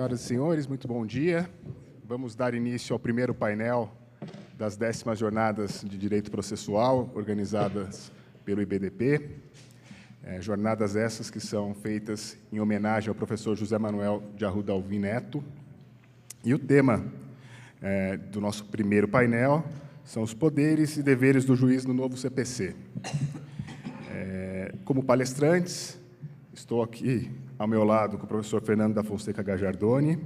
Senhoras e senhores, muito bom dia. Vamos dar início ao primeiro painel das 10ª Jornadas de Direito Processual, organizadas pelo IBDP. Jornadas essas que são feitas em homenagem ao professor José Manuel de Arruda Alvim Neto. E o tema do nosso primeiro painel são os poderes e deveres do juiz no novo CPC. Como palestrantes, estou aqui ao meu lado com o professor Fernando da Fonseca Gajardoni,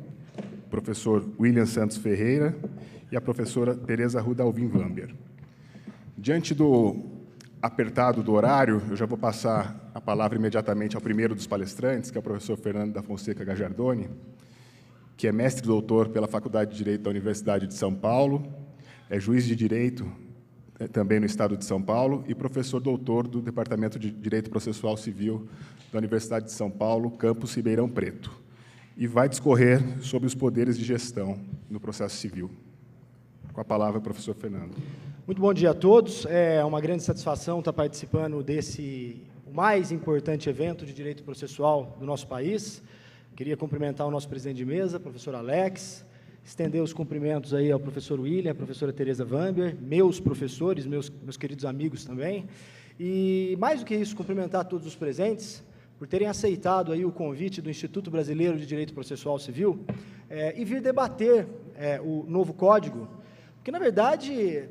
o professor William Santos Ferreira e a professora Tereza Arruda Alvim Vamber. Diante do apertado do horário, eu já vou passar a palavra imediatamente ao primeiro dos palestrantes, que é o professor Fernando da Fonseca Gajardoni, que é mestre e doutor pela Faculdade de Direito da Universidade de São Paulo, é juiz de Direito também no Estado de São Paulo e professor doutor do Departamento de Direito Processual Civil da Universidade de São Paulo, campus Ribeirão Preto, e vai discorrer sobre os poderes de gestão no processo civil. Com a palavra, professor Fernando. Muito bom dia a todos. É uma grande satisfação estar participando desse mais importante evento de direito processual do nosso país. Queria cumprimentar o nosso presidente de mesa, professor Alex, estender os cumprimentos aí ao professor William, à professora Tereza Vamber, meus professores, meus queridos amigos também. E, mais do que isso, cumprimentar todos os presentes por terem aceitado aí o convite do Instituto Brasileiro de Direito Processual Civil e vir debater o novo código, porque, na verdade,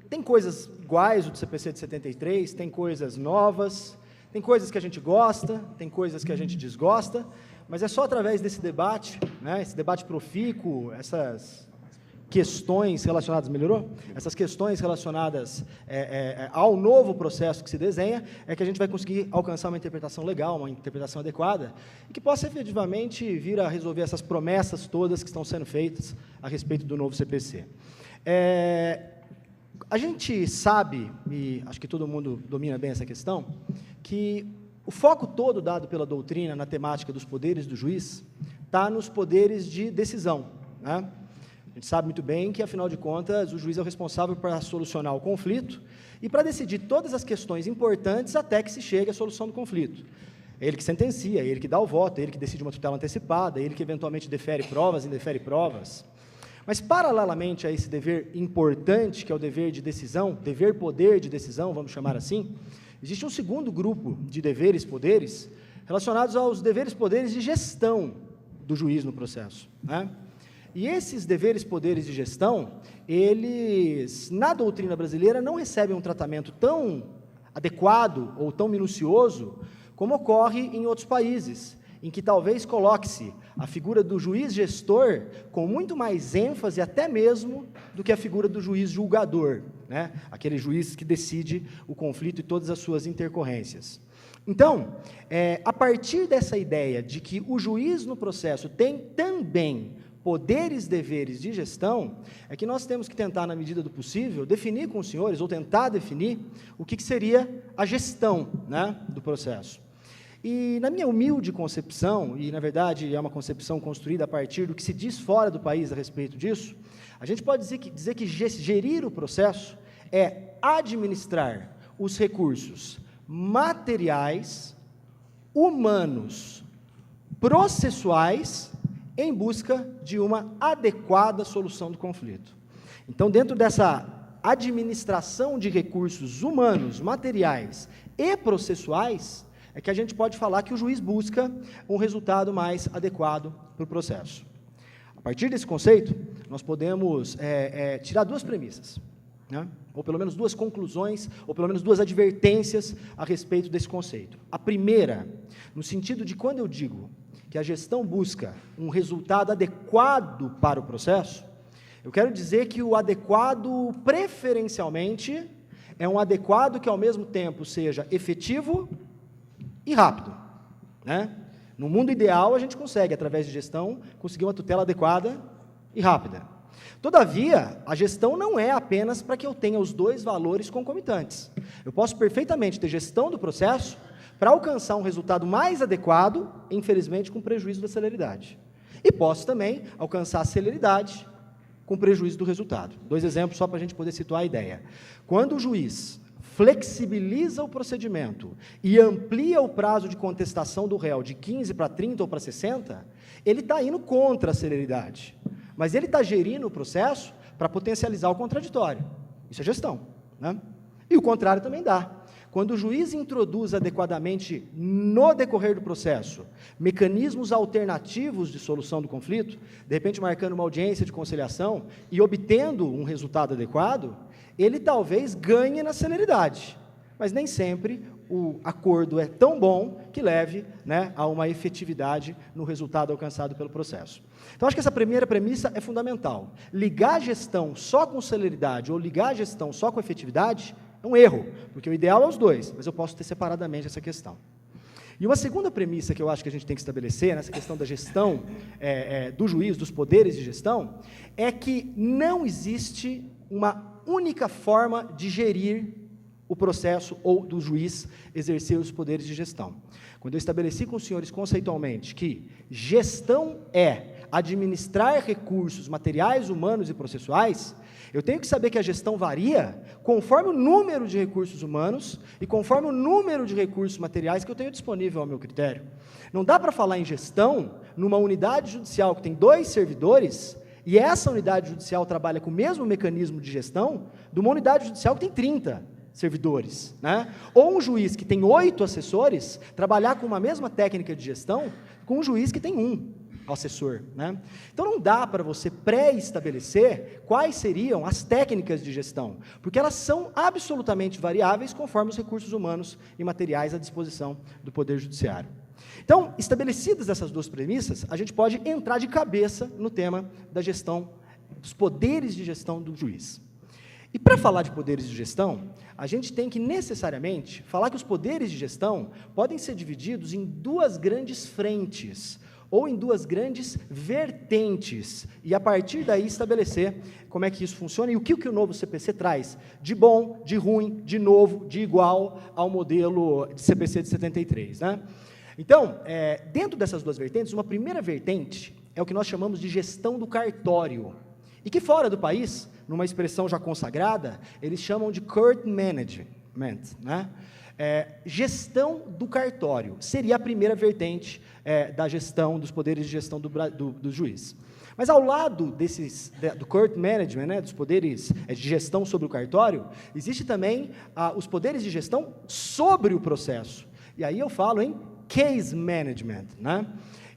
tem coisas iguais ao do CPC de 73, tem coisas novas, tem coisas que a gente gosta, tem coisas que a gente desgosta, mas é só através desse debate, esse debate profícuo, essas questões relacionadas, melhorou? Essas questões relacionadas ao novo processo que se desenha, é que a gente vai conseguir alcançar uma interpretação legal, uma interpretação adequada, e que possa efetivamente vir a resolver essas promessas todas que estão sendo feitas a respeito do novo CPC. A gente sabe, e acho que todo mundo domina bem essa questão, que o foco todo dado pela doutrina na temática dos poderes do juiz está nos poderes de decisão, né? A gente sabe muito bem que, afinal de contas, o juiz é o responsável para solucionar o conflito e para decidir todas as questões importantes até que se chegue à solução do conflito. É ele que sentencia, é ele que dá o voto, é ele que decide uma tutela antecipada, é ele que eventualmente defere provas, indefere provas. Mas, paralelamente a esse dever importante, que é o dever de decisão, dever-poder de decisão, vamos chamar assim, existe um segundo grupo de deveres-poderes relacionados aos deveres-poderes de gestão do juiz no processo, né? E esses deveres-poderes de gestão, eles, na doutrina brasileira, não recebem um tratamento tão adequado ou tão minucioso como ocorre em outros países, em que talvez coloque-se a figura do juiz gestor com muito mais ênfase até mesmo do que a figura do juiz julgador, né? Aquele juiz que decide o conflito e todas as suas intercorrências. Então, a partir dessa ideia de que o juiz no processo tem também poderes e deveres de gestão, é que nós temos que tentar, na medida do possível, definir com os senhores, ou tentar definir, o que seria a gestão, né, do processo. E, na minha humilde concepção, e, na verdade, é uma concepção construída a partir do que se diz fora do país a respeito disso, a gente pode dizer que gerir o processo é administrar os recursos materiais, humanos, processuais, em busca de uma adequada solução do conflito. Então, dentro dessa administração de recursos humanos, materiais e processuais, é que a gente pode falar que o juiz busca um resultado mais adequado para o processo. A partir desse conceito, nós podemos tirar duas premissas, né? Ou pelo menos duas conclusões, ou pelo menos duas advertências a respeito desse conceito. A primeira, no sentido de quando eu digo que a gestão busca um resultado adequado para o processo, eu quero dizer que o adequado, preferencialmente, é um adequado que, ao mesmo tempo, seja efetivo e rápido, né? No mundo ideal, a gente consegue, através de gestão, conseguir uma tutela adequada e rápida. Todavia, a gestão não é apenas para que eu tenha os dois valores concomitantes. Eu posso perfeitamente ter gestão do processo para alcançar um resultado mais adequado, infelizmente, com prejuízo da celeridade. E posso também alcançar a celeridade com prejuízo do resultado. Dois exemplos só para a gente poder situar a ideia. Quando o juiz flexibiliza o procedimento e amplia o prazo de contestação do réu de 15 para 30 ou para 60, ele está indo contra a celeridade. Mas ele está gerindo o processo para potencializar o contraditório. Isso é gestão, né? E o contrário também dá. Quando o juiz introduz adequadamente, no decorrer do processo, mecanismos alternativos de solução do conflito, de repente marcando uma audiência de conciliação e obtendo um resultado adequado, ele talvez ganhe na celeridade, mas nem sempre o acordo é tão bom que leve, né, a uma efetividade no resultado alcançado pelo processo. Então, acho que essa primeira premissa é fundamental. Ligar a gestão só com celeridade ou ligar a gestão só com efetividade é um erro, porque o ideal é os dois, mas eu posso ter separadamente essa questão. E uma segunda premissa que eu acho que a gente tem que estabelecer, nessa questão da gestão do juiz, dos poderes de gestão, é que não existe uma única forma de gerir o processo ou do juiz exercer os poderes de gestão. Quando eu estabeleci com os senhores conceitualmente que gestão é administrar recursos materiais, humanos e processuais, eu tenho que saber que a gestão varia conforme o número de recursos humanos e conforme o número de recursos materiais que eu tenho disponível ao meu critério. Não dá para falar em gestão numa unidade judicial que tem 2 servidores e essa unidade judicial trabalha com o mesmo mecanismo de gestão de uma unidade judicial que tem 30 servidores, né? Ou um juiz que tem 8 assessores trabalhar com uma mesma técnica de gestão com um juiz que tem 1 assessor, né? Então não dá para você pré-estabelecer quais seriam as técnicas de gestão, porque elas são absolutamente variáveis conforme os recursos humanos e materiais à disposição do Poder Judiciário. Então, estabelecidas essas 2 premissas, a gente pode entrar de cabeça no tema da gestão, dos poderes de gestão do juiz. E para falar de poderes de gestão, a gente tem que necessariamente falar que os poderes de gestão podem ser divididos em 2 grandes frentes, ou em 2 grandes vertentes, e a partir daí estabelecer como é que isso funciona e o que o novo CPC traz de bom, de ruim, de novo, de igual ao modelo de CPC de 73, né? Então, dentro dessas 2 vertentes, uma primeira vertente é o que nós chamamos de gestão do cartório, e que fora do país, numa expressão já consagrada, eles chamam de court management, né? Gestão do cartório seria a primeira vertente da gestão, dos poderes de gestão do juiz. Mas ao lado do court management, né, dos poderes de gestão sobre o cartório, existe também os poderes de gestão sobre o processo. E aí eu falo em case management, né?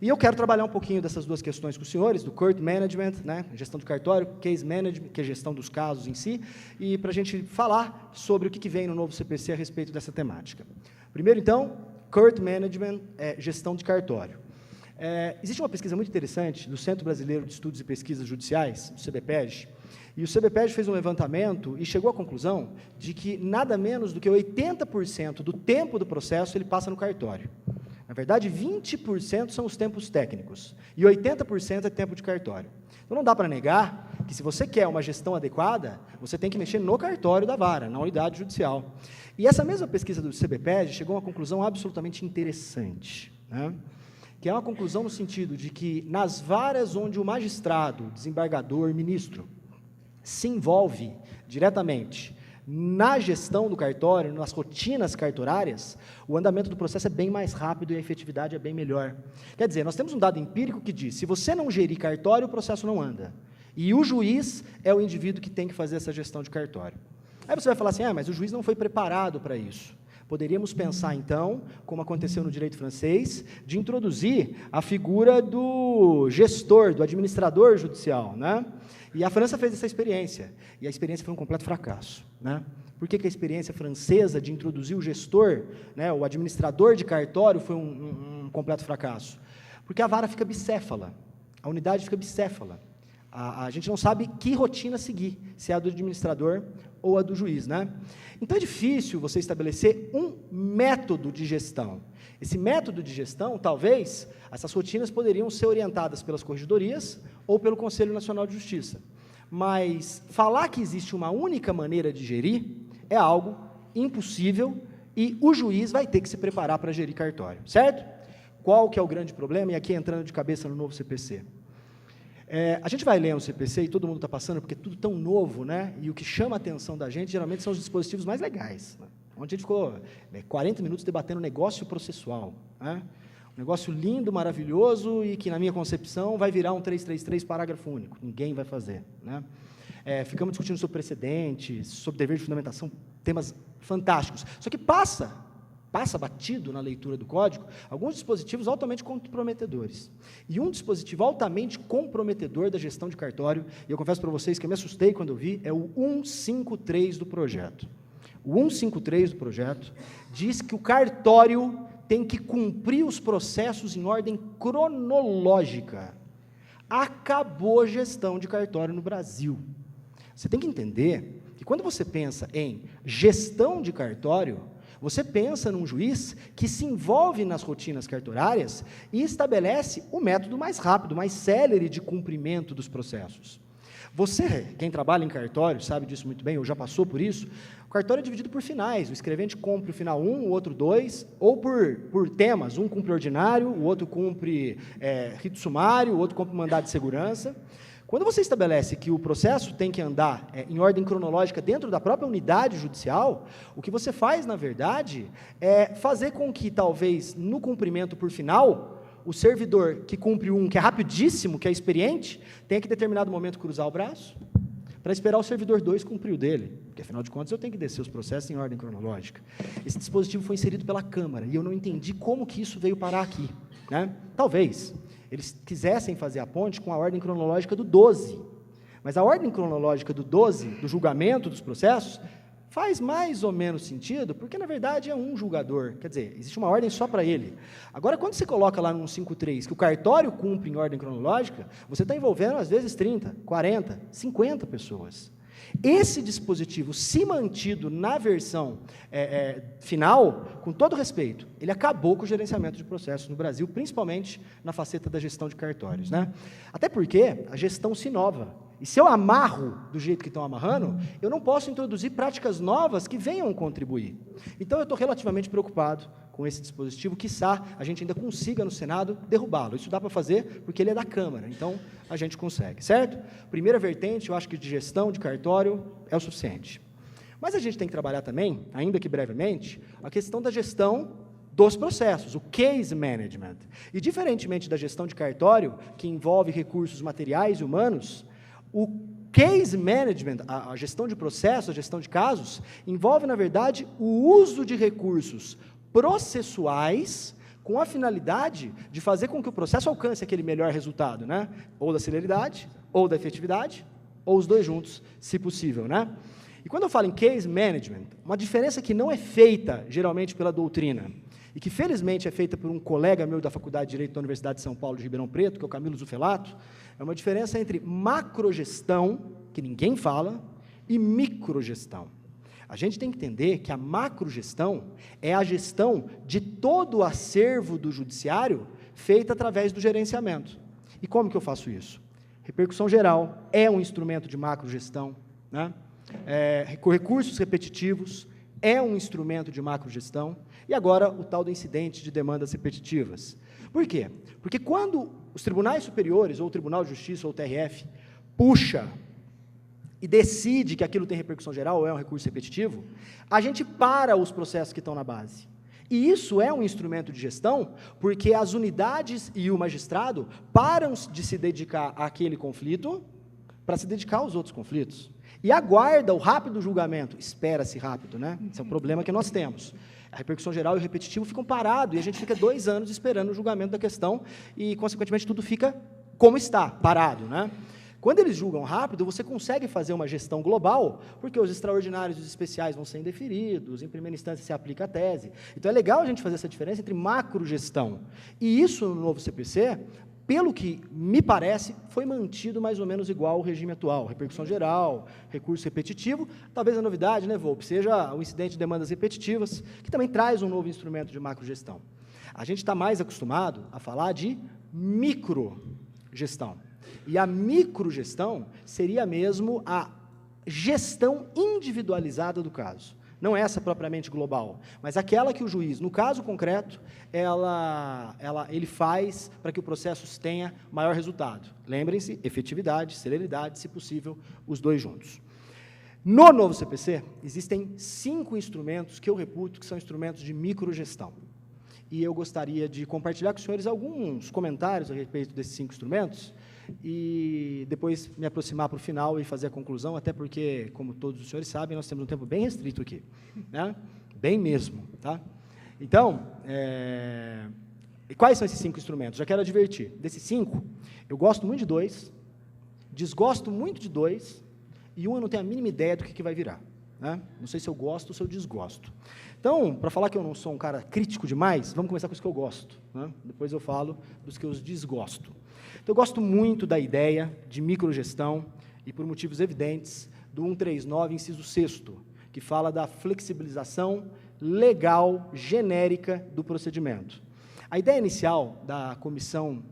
E eu quero trabalhar um pouquinho dessas 2 questões com os senhores, do court management, né, gestão do cartório, case management, que é a gestão dos casos em si, e para a gente falar sobre o que vem no novo CPC a respeito dessa temática. Primeiro, então, court management, gestão de cartório. Existe uma pesquisa muito interessante do Centro Brasileiro de Estudos e Pesquisas Judiciais, o CBPEG, e o CBPEG fez um levantamento e chegou à conclusão de que nada menos do que 80% do tempo do processo ele passa no cartório. Na verdade, 20% são os tempos técnicos e 80% é tempo de cartório. Então, não dá para negar que, se você quer uma gestão adequada, você tem que mexer no cartório da vara, na unidade judicial. E essa mesma pesquisa do CBPEG chegou a uma conclusão absolutamente interessante, né? Que é uma conclusão no sentido de que, nas varas onde o magistrado, desembargador, ministro, se envolve diretamente na gestão do cartório, nas rotinas cartorárias, o andamento do processo é bem mais rápido e a efetividade é bem melhor. Quer dizer, nós temos um dado empírico que diz, se você não gerir cartório, o processo não anda. E o juiz é o indivíduo que tem que fazer essa gestão de cartório. Aí você vai falar assim, mas o juiz não foi preparado para isso. Poderíamos pensar, então, como aconteceu no direito francês, de introduzir a figura do gestor, do administrador judicial, né? E a França fez essa experiência, e a experiência foi um completo fracasso, né? Por que a experiência francesa de introduzir o gestor, né, o administrador de cartório, foi um completo fracasso? Porque a vara fica bicéfala, a unidade fica bicéfala. A gente não sabe que rotina seguir, se é a do administrador ou a do juiz, né? Então é difícil você estabelecer um método de gestão. Esse método de gestão, talvez, essas rotinas poderiam ser orientadas pelas corregedorias ou pelo Conselho Nacional de Justiça. Mas falar que existe uma única maneira de gerir é algo impossível e o juiz vai ter que se preparar para gerir cartório, certo? Qual que é o grande problema? E aqui entrando de cabeça no novo CPC. A gente vai ler um CPC e todo mundo está passando, porque é tudo tão novo, né? E o que chama a atenção da gente, geralmente, são os dispositivos mais legais, né? onde a gente ficou 40 minutos debatendo negócio processual, né? Um negócio lindo, maravilhoso e que, na minha concepção, vai virar um 333 parágrafo único. Ninguém vai fazer, né? Ficamos discutindo sobre precedentes, sobre dever de fundamentação, temas fantásticos. Só que passa batido na leitura do código alguns dispositivos altamente comprometedores. E um dispositivo altamente comprometedor da gestão de cartório, e eu confesso para vocês que eu me assustei quando eu vi, é o 153 do projeto. O 153 do projeto diz que o cartório tem que cumprir os processos em ordem cronológica. Acabou a gestão de cartório no Brasil. Você tem que entender que quando você pensa em gestão de cartório, você pensa num juiz que se envolve nas rotinas cartorárias e estabelece o método mais rápido, mais célere de cumprimento dos processos. Você, quem trabalha em cartório, sabe disso muito bem, ou já passou por isso. O cartório é dividido por finais, o escrevente cumpre o final 1, o outro 2, ou por temas, um cumpre ordinário, o outro cumpre rito sumário, o outro cumpre mandado de segurança. Quando você estabelece que o processo tem que andar em ordem cronológica dentro da própria unidade judicial, o que você faz, na verdade, é fazer com que, talvez, no cumprimento por final, o servidor que cumpre um, que é rapidíssimo, que é experiente, tenha que, em determinado momento, cruzar o braço para esperar o servidor 2 cumprir o dele, porque, afinal de contas, eu tenho que descer os processos em ordem cronológica. Esse dispositivo foi inserido pela Câmara, e eu não entendi como que isso veio parar aqui, né? Talvez eles quisessem fazer a ponte com a ordem cronológica do 12, mas a ordem cronológica do 12, do julgamento dos processos, faz mais ou menos sentido, porque, na verdade, é um julgador, quer dizer, existe uma ordem só para ele. Agora, quando você coloca lá no 153 que o cartório cumpre em ordem cronológica, você está envolvendo, às vezes, 30, 40, 50 pessoas. Esse dispositivo, se mantido na versão final, com todo respeito, ele acabou com o gerenciamento de processos no Brasil, principalmente na faceta da gestão de cartórios, né? Até porque a gestão se inova. E se eu amarro do jeito que estão amarrando, eu não posso introduzir práticas novas que venham contribuir. Então, eu estou relativamente preocupado com esse dispositivo, quiçá a gente ainda consiga no Senado derrubá-lo. Isso dá para fazer porque ele é da Câmara, então a gente consegue, certo? Primeira vertente, eu acho que de gestão de cartório é o suficiente. Mas a gente tem que trabalhar também, ainda que brevemente, a questão da gestão dos processos, o case management. E, diferentemente da gestão de cartório, que envolve recursos materiais e humanos, o case management, a gestão de processos, a gestão de casos, envolve, na verdade, o uso de recursos processuais com a finalidade de fazer com que o processo alcance aquele melhor resultado, né? Ou da celeridade, ou da efetividade, ou os dois juntos, se possível, né? E quando eu falo em case management, uma diferença que não é feita, geralmente, pela doutrina, e que, felizmente, é feita por um colega meu da Faculdade de Direito da Universidade de São Paulo, de Ribeirão Preto, que é o Camilo Zufelato, é uma diferença entre macrogestão, que ninguém fala, e microgestão. A gente tem que entender que a macrogestão é a gestão de todo o acervo do judiciário feita através do gerenciamento. E como que eu faço isso? Repercussão geral é um instrumento de macrogestão, né? Recursos repetitivos é um instrumento de macrogestão, e agora o tal do incidente de demandas repetitivas. Por quê? Porque quando os tribunais superiores, ou o Tribunal de Justiça, ou o TRF, puxa e decide que aquilo tem repercussão geral, ou é um recurso repetitivo, a gente para os processos que estão na base. E isso é um instrumento de gestão, porque as unidades e o magistrado param de se dedicar àquele conflito para se dedicar aos outros conflitos. E aguarda o rápido julgamento, espera-se rápido, né? Esse é um problema que nós temos. A repercussão geral e o repetitivo ficam parados, e a gente fica 2 anos esperando o julgamento da questão, e, consequentemente, tudo fica como está, parado, né? Quando eles julgam rápido, você consegue fazer uma gestão global, porque os extraordinários e os especiais vão ser indeferidos, em primeira instância se aplica a tese. Então, é legal a gente fazer essa diferença entre macrogestão. E isso, no novo CPC, pelo que me parece, foi mantido mais ou menos igual ao regime atual. Repercussão geral, recurso repetitivo, talvez a novidade, né, Volpe, seja o incidente de demandas repetitivas, que também traz um novo instrumento de macrogestão. A gente está mais acostumado a falar de microgestão. E a microgestão seria mesmo a gestão individualizada do caso. Não essa propriamente global, mas aquela que o juiz, no caso concreto, ele faz para que o processo tenha maior resultado. Lembrem-se, efetividade, celeridade, se possível, os dois juntos. No novo CPC, existem 5 instrumentos que eu reputo que são instrumentos de microgestão. E eu gostaria de compartilhar com os senhores alguns comentários a respeito desses 5 instrumentos e depois me aproximar para o final e fazer a conclusão, até porque, como todos os senhores sabem, nós temos um tempo bem restrito aqui, né? Bem mesmo, tá? Então, quais são esses 5 instrumentos? Já quero advertir, desses 5, eu gosto muito de 2, desgosto muito de 2, e um eu não tenho a mínima ideia do que vai virar, né? Não sei se eu gosto ou se eu desgosto. Então, para falar que eu não sou um cara crítico demais, vamos começar com os que eu gosto, né? Depois eu falo dos que eu desgosto. Então, eu gosto muito da ideia de microgestão e, por motivos evidentes, do 139, inciso 6º, que fala da flexibilização legal genérica do procedimento. A ideia inicial da comissão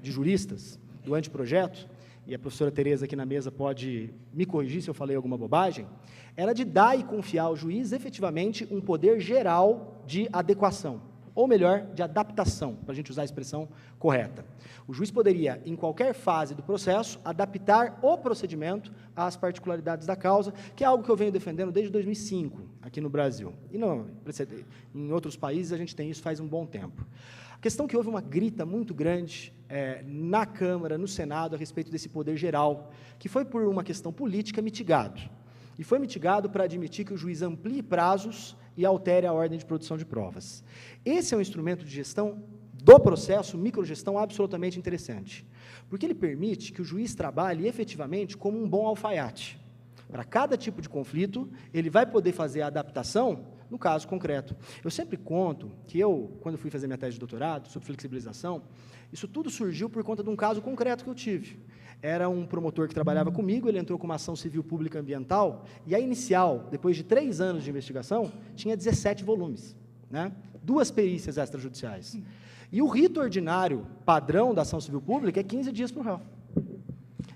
de juristas do anteprojeto, e a professora Tereza aqui na mesa pode me corrigir se eu falei alguma bobagem, era de dar e confiar ao juiz efetivamente um poder geral de adequação, ou melhor, de adaptação, para a gente usar a expressão correta. O juiz poderia, em qualquer fase do processo, adaptar o procedimento às particularidades da causa, que é algo que eu venho defendendo desde 2005, aqui no Brasil. E não, em outros países a gente tem isso faz um bom tempo. A questão é que houve uma grita muito grande na Câmara, no Senado, a respeito desse poder geral, que foi por uma questão política mitigado. E foi mitigado para admitir que o juiz amplie prazos e altere a ordem de produção de provas. Esse é um instrumento de gestão do processo, microgestão, absolutamente interessante, porque ele permite que o juiz trabalhe efetivamente como um bom alfaiate. Para cada tipo de conflito, ele vai poder fazer a adaptação no caso concreto. Eu sempre conto que quando fui fazer minha tese de doutorado sobre flexibilização, isso tudo surgiu por conta de um caso concreto que eu tive. Era um promotor que trabalhava comigo, ele entrou com uma ação civil pública ambiental, e a inicial, depois de 3 anos de investigação, tinha 17 volumes, né? 2 perícias extrajudiciais. E o rito ordinário padrão da ação civil pública é 15 dias para o réu.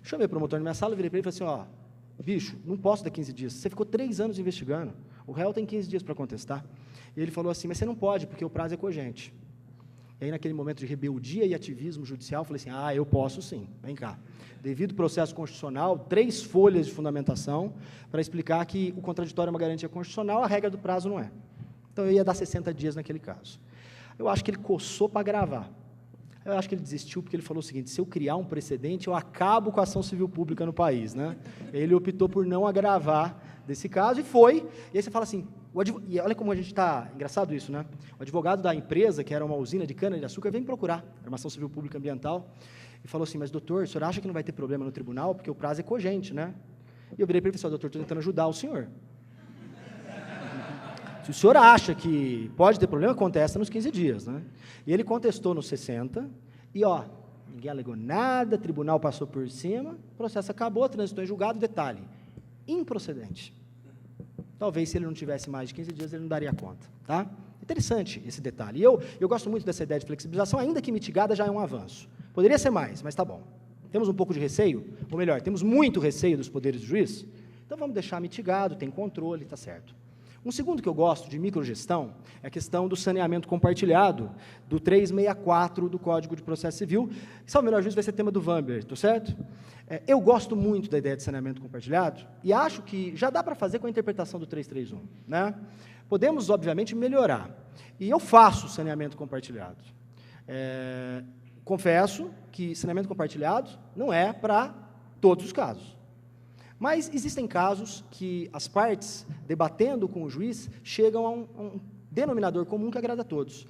Chamei o promotor na minha sala, virei para ele e falei assim, bicho, não posso dar 15 dias, você ficou 3 anos investigando, o réu tem 15 dias para contestar. E ele falou assim, mas você não pode, porque o prazo é cogente. E aí, naquele momento de rebeldia e ativismo judicial, eu falei assim, eu posso sim, vem cá. Devido ao processo constitucional, 3 folhas de fundamentação para explicar que o contraditório é uma garantia constitucional, a regra do prazo não é. Então, eu ia dar 60 dias naquele caso. Eu acho que ele coçou para gravar. Eu acho que ele desistiu porque ele falou o seguinte, se eu criar um precedente, eu acabo com a ação civil pública no país, né? Ele optou por não agravar desse caso e foi. E aí você fala assim, e olha como a gente está, engraçado isso, né? O advogado da empresa, que era uma usina de cana-de-açúcar, veio me procurar, era uma ação civil pública ambiental, e falou assim, mas doutor, o senhor acha que não vai ter problema no tribunal, porque o prazo é cogente, né? E eu virei para ele e falei, doutor, estou tentando ajudar o senhor. Se o senhor acha que pode ter problema, contesta nos 15 dias, né? E ele contestou nos 60, e ninguém alegou nada, tribunal passou por cima, o processo acabou, transitou em julgado, detalhe, improcedente. Talvez, se ele não tivesse mais de 15 dias, ele não daria conta, tá? Interessante esse detalhe. E eu gosto muito dessa ideia de flexibilização, ainda que mitigada já é um avanço. Poderia ser mais, mas tá bom. Temos um pouco de receio, ou melhor, temos muito receio dos poderes do juiz, então vamos deixar mitigado, tem controle, tá certo. Um segundo que eu gosto de microgestão é a questão do saneamento compartilhado, do 364 do Código de Processo Civil, que, salvo o melhor juízo, vai ser tema do Vamber, tá certo? Eu gosto muito da ideia de saneamento compartilhado e acho que já dá para fazer com a interpretação do 331, né? Podemos, obviamente, melhorar. E eu faço saneamento compartilhado. Confesso que saneamento compartilhado não é para todos os casos. Mas existem casos que as partes, debatendo com o juiz, chegam a um denominador comum que agrada a todos.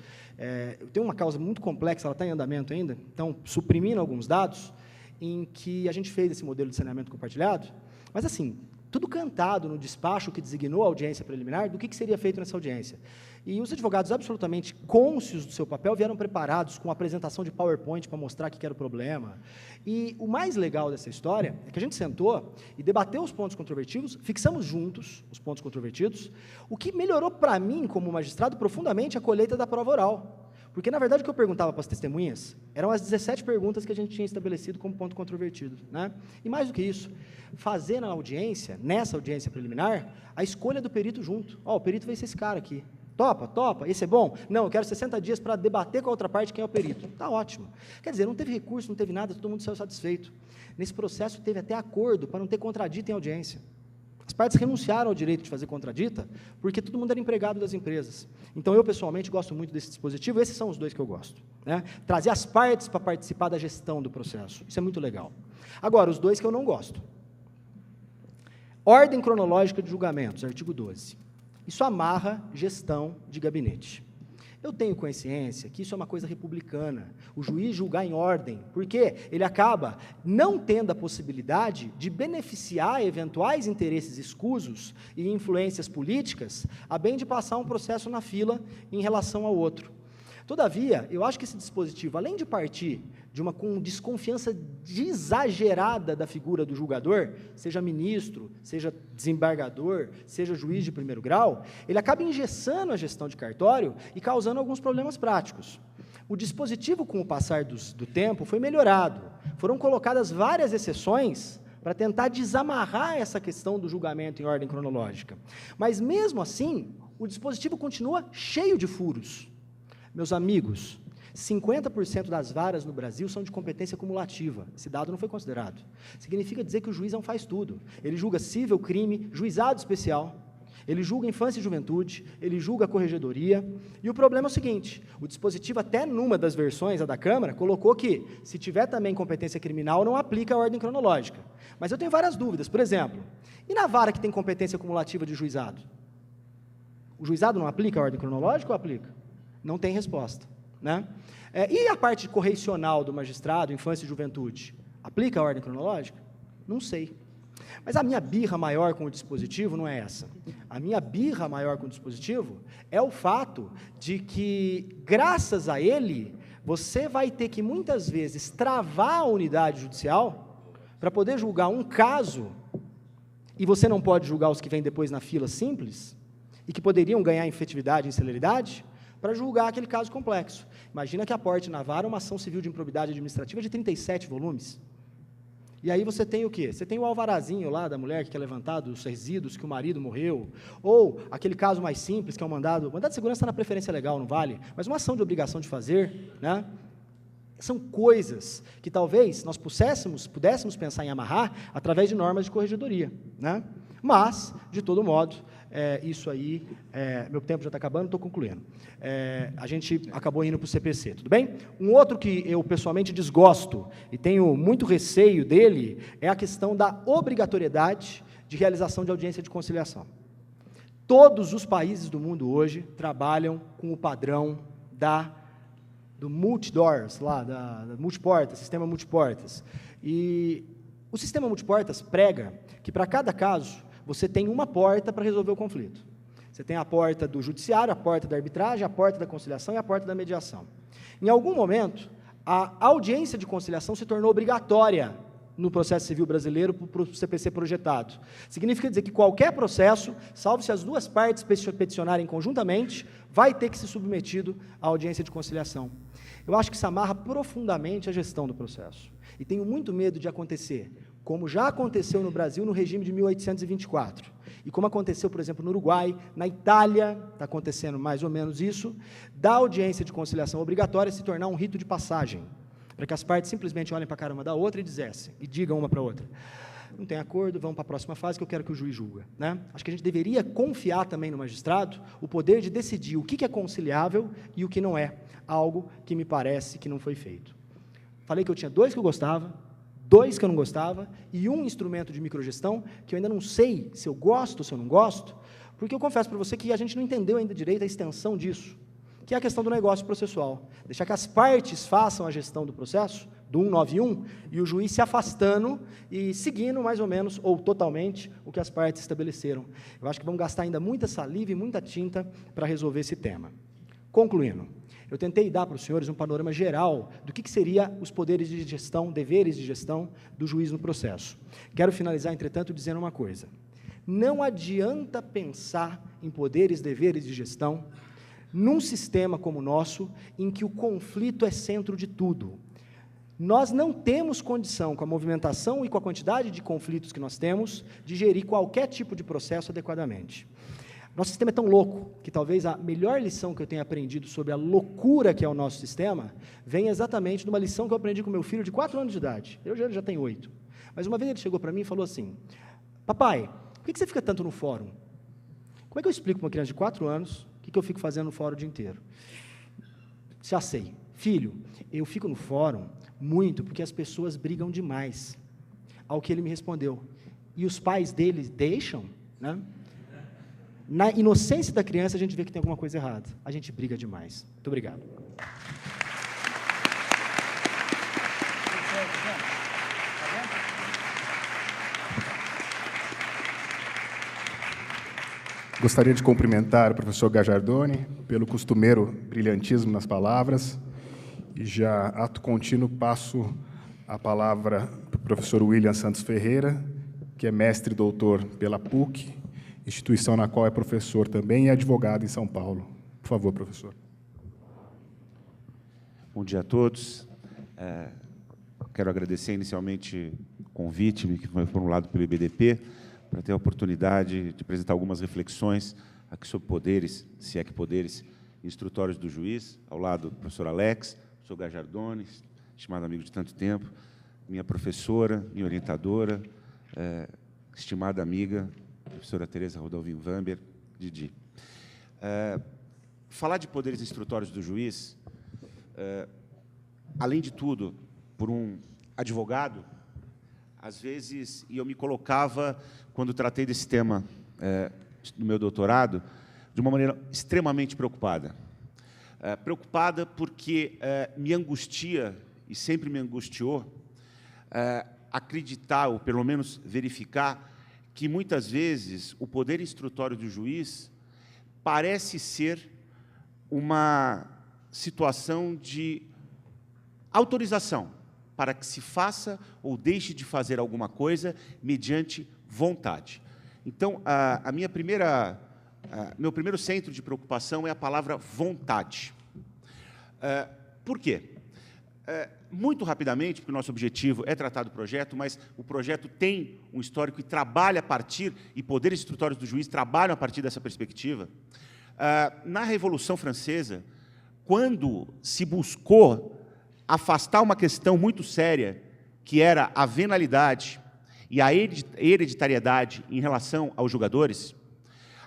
Eu tenho uma causa muito complexa, ela está em andamento ainda, então, suprimindo alguns dados, em que a gente fez esse modelo de saneamento compartilhado, mas assim, tudo cantado no despacho que designou a audiência preliminar do que seria feito nessa audiência. E os advogados absolutamente cônscios do seu papel vieram preparados com a apresentação de PowerPoint para mostrar o que era o problema. E o mais legal dessa história é que a gente sentou e debateu os pontos controvertidos, fixamos juntos os pontos controvertidos, o que melhorou para mim, como magistrado, profundamente a colheita da prova oral. Porque, na verdade, o que eu perguntava para as testemunhas eram as 17 perguntas que a gente tinha estabelecido como ponto controvertido, né? E mais do que isso, fazer na audiência, nessa audiência preliminar, a escolha do perito junto. O perito vai ser esse cara aqui. Topa? Topa? Esse é bom? Não, eu quero 60 dias para debater com a outra parte quem é o perito. Está ótimo. Quer dizer, não teve recurso, não teve nada, todo mundo saiu satisfeito. Nesse processo, teve até acordo para não ter contradito em audiência. As partes renunciaram ao direito de fazer contradita, porque todo mundo era empregado das empresas. Então, eu, pessoalmente, gosto muito desse dispositivo, esses são os dois que eu gosto, né? Trazer as partes para participar da gestão do processo, isso é muito legal. Agora, os dois que eu não gosto. Ordem cronológica de julgamentos, artigo 12. Isso amarra gestão de gabinete. Eu tenho consciência que isso é uma coisa republicana, o juiz julgar em ordem, porque ele acaba não tendo a possibilidade de beneficiar eventuais interesses escusos e influências políticas, a bem de passar um processo na fila em relação ao outro. Todavia, eu acho que esse dispositivo, além de partir de uma desconfiança exagerada da figura do julgador, seja ministro, seja desembargador, seja juiz de primeiro grau, ele acaba engessando a gestão de cartório e causando alguns problemas práticos. O dispositivo, com o passar do tempo, foi melhorado. Foram colocadas várias exceções para tentar desamarrar essa questão do julgamento em ordem cronológica. Mas, mesmo assim, o dispositivo continua cheio de furos. Meus amigos, 50% das varas no Brasil são de competência cumulativa. Esse dado não foi considerado. Significa dizer que o juiz não faz tudo. Ele julga cível, crime, juizado especial, ele julga infância e juventude, ele julga a corregedoria. E o problema é o seguinte, o dispositivo, até numa das versões, a da Câmara, colocou que, se tiver também competência criminal, não aplica a ordem cronológica. Mas eu tenho várias dúvidas. Por exemplo, e na vara que tem competência cumulativa de juizado? O juizado não aplica a ordem cronológica ou aplica? Não tem resposta, né? E a parte correicional do magistrado, infância e juventude, aplica a ordem cronológica? Não sei. Mas a minha birra maior com o dispositivo não é essa. A minha birra maior com o dispositivo é o fato de que, graças a ele, você vai ter que, muitas vezes, travar a unidade judicial para poder julgar um caso, e você não pode julgar os que vêm depois na fila simples, e que poderiam ganhar em efetividade e em celeridade, para julgar aquele caso complexo. Imagina que aporte na vara uma ação civil de improbidade administrativa de 37 volumes. E aí você tem o quê? Você tem o alvarazinho lá da mulher que quer levantar dos resíduos que o marido morreu, ou aquele caso mais simples, que é o mandado de segurança está na preferência legal, não vale, mas uma ação de obrigação de fazer, né? São coisas que talvez nós pudéssemos pensar em amarrar através de normas de corregedoria, né? Mas, de todo modo, isso aí, meu tempo já está acabando, estou concluindo. A gente acabou indo para o CPC, tudo bem? Um outro que eu pessoalmente desgosto e tenho muito receio dele é a questão da obrigatoriedade de realização de audiência de conciliação. Todos os países do mundo hoje trabalham com o padrão do multi-doors, da multiportas, sistema multiportas. E o sistema multiportas prega que, para cada caso, você tem uma porta para resolver o conflito. Você tem a porta do judiciário, a porta da arbitragem, a porta da conciliação e a porta da mediação. Em algum momento, a audiência de conciliação se tornou obrigatória no processo civil brasileiro para o CPC projetado. Significa dizer que qualquer processo, salvo se as duas partes peticionarem conjuntamente, vai ter que ser submetido à audiência de conciliação. Eu acho que isso amarra profundamente a gestão do processo. E tenho muito medo de acontecer, como já aconteceu no Brasil no regime de 1824, e como aconteceu, por exemplo, no Uruguai, na Itália, está acontecendo mais ou menos isso, da audiência de conciliação obrigatória se tornar um rito de passagem, para que as partes simplesmente olhem para a cara uma da outra e digam uma para a outra: não tem acordo, vamos para a próxima fase que eu quero que o juiz julga, né? Acho que a gente deveria confiar também no magistrado o poder de decidir o que é conciliável e o que não é, algo que me parece que não foi feito. Falei que eu tinha 2 que eu gostava, 2 que eu não gostava, e um instrumento de microgestão que eu ainda não sei se eu gosto ou se eu não gosto, porque eu confesso para você que a gente não entendeu ainda direito a extensão disso, que é a questão do negócio processual. Deixar que as partes façam a gestão do processo, do 191, e o juiz se afastando e seguindo mais ou menos, ou totalmente, o que as partes estabeleceram. Eu acho que vamos gastar ainda muita saliva e muita tinta para resolver esse tema. Concluindo, eu tentei dar para os senhores um panorama geral do que seria os poderes de gestão, deveres de gestão do juiz no processo. Quero finalizar, entretanto, dizendo uma coisa: não adianta pensar em poderes, deveres de gestão num sistema como o nosso, em que o conflito é centro de tudo. Nós não temos condição, com a movimentação e com a quantidade de conflitos que nós temos, de gerir qualquer tipo de processo adequadamente. Nosso sistema é tão louco que talvez a melhor lição que eu tenha aprendido sobre a loucura que é o nosso sistema venha exatamente de uma lição que eu aprendi com meu filho de 4 anos de idade. Eu já tenho 8. Mas uma vez ele chegou para mim e falou assim: papai, por que você fica tanto no fórum? Como é que eu explico para uma criança de 4 anos o que eu fico fazendo no fórum o dia inteiro? Já sei. Filho, eu fico no fórum muito porque as pessoas brigam demais. Ao que ele me respondeu. E os pais dele deixam, né? Na inocência da criança, a gente vê que tem alguma coisa errada. A gente briga demais. Muito obrigado. Gostaria de cumprimentar o professor Gajardoni pelo costumeiro brilhantismo nas palavras e já, ato contínuo, passo a palavra para o professor William Santos Ferreira, que é mestre e doutor pela PUC, instituição na qual é professor também e advogado em São Paulo. Por favor, professor. Bom dia a todos. Quero agradecer inicialmente o convite que foi formulado pelo IBDP para ter a oportunidade de apresentar algumas reflexões aqui sobre poderes, se é que poderes, instrutórios do juiz, ao lado do professor Alex, professor Gajardoni, estimado amigo de tanto tempo, minha professora, minha orientadora, estimada amiga, professora Tereza Ruda Alvim-Vamber, Didi. Falar de poderes instrutórios do juiz, além de tudo, por um advogado, às vezes, e eu me colocava, quando tratei desse tema no meu doutorado, de uma maneira extremamente preocupada. Preocupada porque me angustia, e sempre me angustiou, acreditar, ou pelo menos verificar, que muitas vezes o poder instrutório do juiz parece ser uma situação de autorização para que se faça ou deixe de fazer alguma coisa mediante vontade. Então, meu primeiro centro de preocupação é a palavra vontade. Por quê? Muito rapidamente, porque o nosso objetivo é tratar do projeto, mas o projeto tem um histórico e trabalha a partir, e poderes instrutórios do juiz trabalham a partir dessa perspectiva. Na Revolução Francesa, quando se buscou afastar uma questão muito séria, que era a venalidade e a hereditariedade em relação aos julgadores,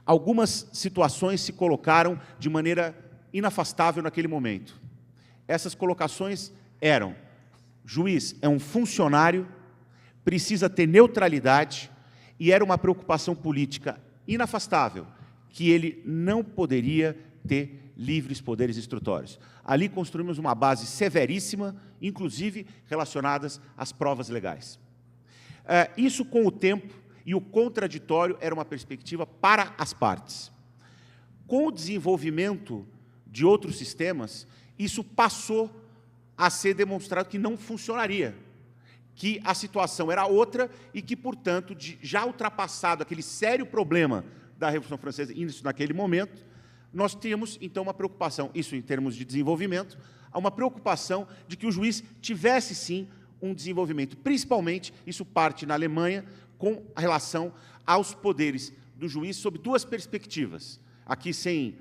algumas situações se colocaram de maneira inafastável naquele momento. Essas colocações eram: juiz é um funcionário, precisa ter neutralidade, e era uma preocupação política inafastável, que ele não poderia ter livres poderes instrutórios. Ali construímos uma base severíssima, inclusive relacionadas às provas legais. Isso, com o tempo, e o contraditório era uma perspectiva para as partes. Com o desenvolvimento de outros sistemas, isso passou a ser demonstrado que não funcionaria, que a situação era outra e que, portanto, já ultrapassado aquele sério problema da Revolução Francesa, isso naquele momento, nós temos, então, uma preocupação, isso em termos de desenvolvimento, uma preocupação de que o juiz tivesse, sim, um desenvolvimento. Principalmente, isso parte na Alemanha, com relação aos poderes do juiz, sob duas perspectivas. Aqui, sem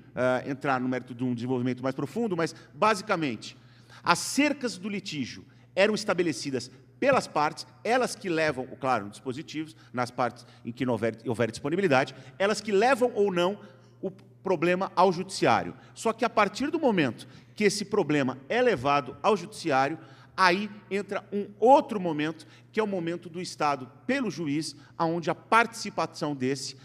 entrar no mérito de um desenvolvimento mais profundo, mas, basicamente, as cercas do litígio eram estabelecidas pelas partes, elas que levam, claro, dispositivos, nas partes em que não houver disponibilidade, elas que levam ou não o problema ao judiciário. Só que, a partir do momento que esse problema é levado ao judiciário, aí entra um outro momento, que é o momento do Estado pelo juiz, onde a participação desse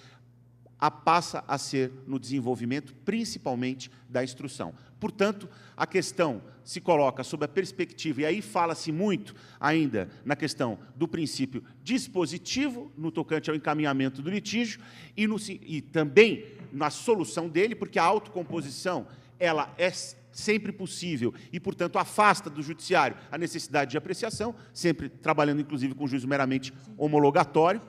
passa a ser no desenvolvimento, principalmente, da instrução. Portanto, a questão se coloca sob a perspectiva, e aí fala-se muito ainda na questão do princípio dispositivo, no tocante ao encaminhamento do litígio, e também na solução dele, porque a autocomposição ela é sempre possível e, portanto, afasta do judiciário a necessidade de apreciação, sempre trabalhando, inclusive, com juízo meramente homologatório,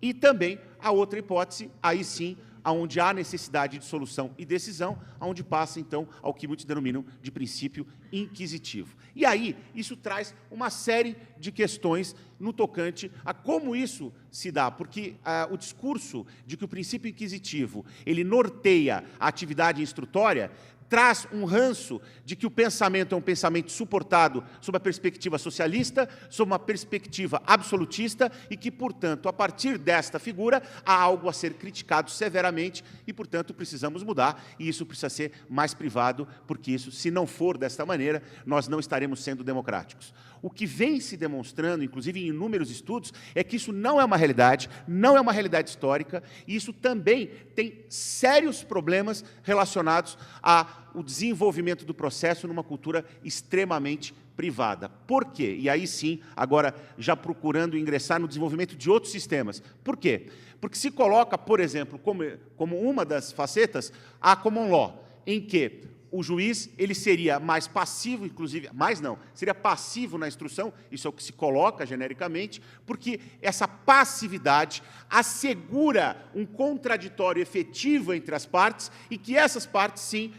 e também a outra hipótese, aí sim, onde há necessidade de solução e decisão, onde passa, então, ao que muitos denominam de princípio inquisitivo. E aí, isso traz uma série de questões no tocante a como isso se dá, porque o discurso de que o princípio inquisitivo ele norteia a atividade instrutória traz um ranço de que o pensamento é um pensamento suportado sob a perspectiva socialista, sob uma perspectiva absolutista, e que, portanto, a partir desta figura, há algo a ser criticado severamente e, portanto, precisamos mudar, e isso precisa ser mais privado, porque isso, se não for desta maneira, nós não estaremos sendo democráticos. O que vem se demonstrando, inclusive em inúmeros estudos, é que isso não é uma realidade, não é uma realidade histórica, e isso também tem sérios problemas relacionados ao desenvolvimento do processo numa cultura extremamente privada. Por quê? E aí sim, agora já procurando ingressar no desenvolvimento de outros sistemas. Por quê? Porque se coloca, por exemplo, como uma das facetas, a common law, em que o juiz ele seria mais passivo, inclusive, mais não, seria passivo na instrução, isso é o que se coloca genericamente, porque essa passividade assegura um contraditório efetivo entre as partes e que essas partes, sim,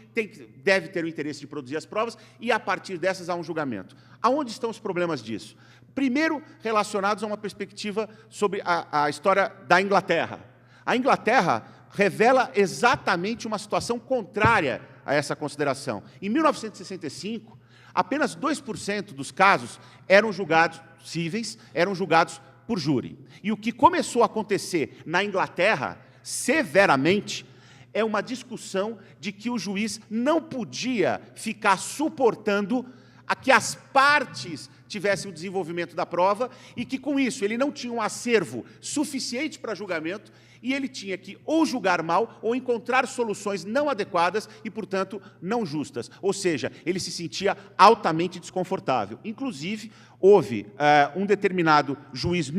devem ter o interesse de produzir as provas e, a partir dessas, há um julgamento. Aonde estão os problemas disso? Primeiro, relacionados a uma perspectiva sobre a história da Inglaterra. A Inglaterra revela exatamente uma situação contrária a essa consideração. Em 1965, apenas 2% dos casos eram julgados cíveis, eram julgados por júri. E o que começou a acontecer na Inglaterra, severamente, é uma discussão de que o juiz não podia ficar suportando a que as partes tivessem o desenvolvimento da prova e que, com isso, ele não tinha um acervo suficiente para julgamento e ele tinha que ou julgar mal ou encontrar soluções não adequadas e, portanto, não justas. Ou seja, ele se sentia altamente desconfortável. Inclusive, houve um determinado juiz,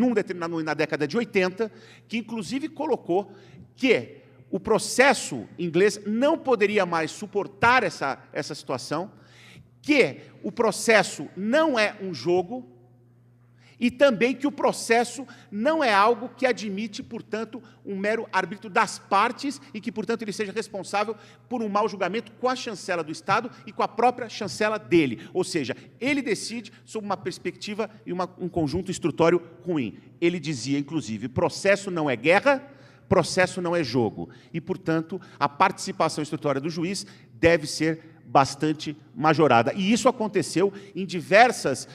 na década de 80, que, inclusive, colocou que o processo inglês não poderia mais suportar essa situação, que o processo não é um jogo e também que o processo não é algo que admite, portanto, um mero arbítrio das partes e que, portanto, ele seja responsável por um mau julgamento com a chancela do Estado e com a própria chancela dele. Ou seja, ele decide sob uma perspectiva e um conjunto instrutório ruim. Ele dizia, inclusive, processo não é guerra, processo não é jogo. E, portanto, a participação instrutória do juiz deve ser bastante majorada. E isso aconteceu em diversas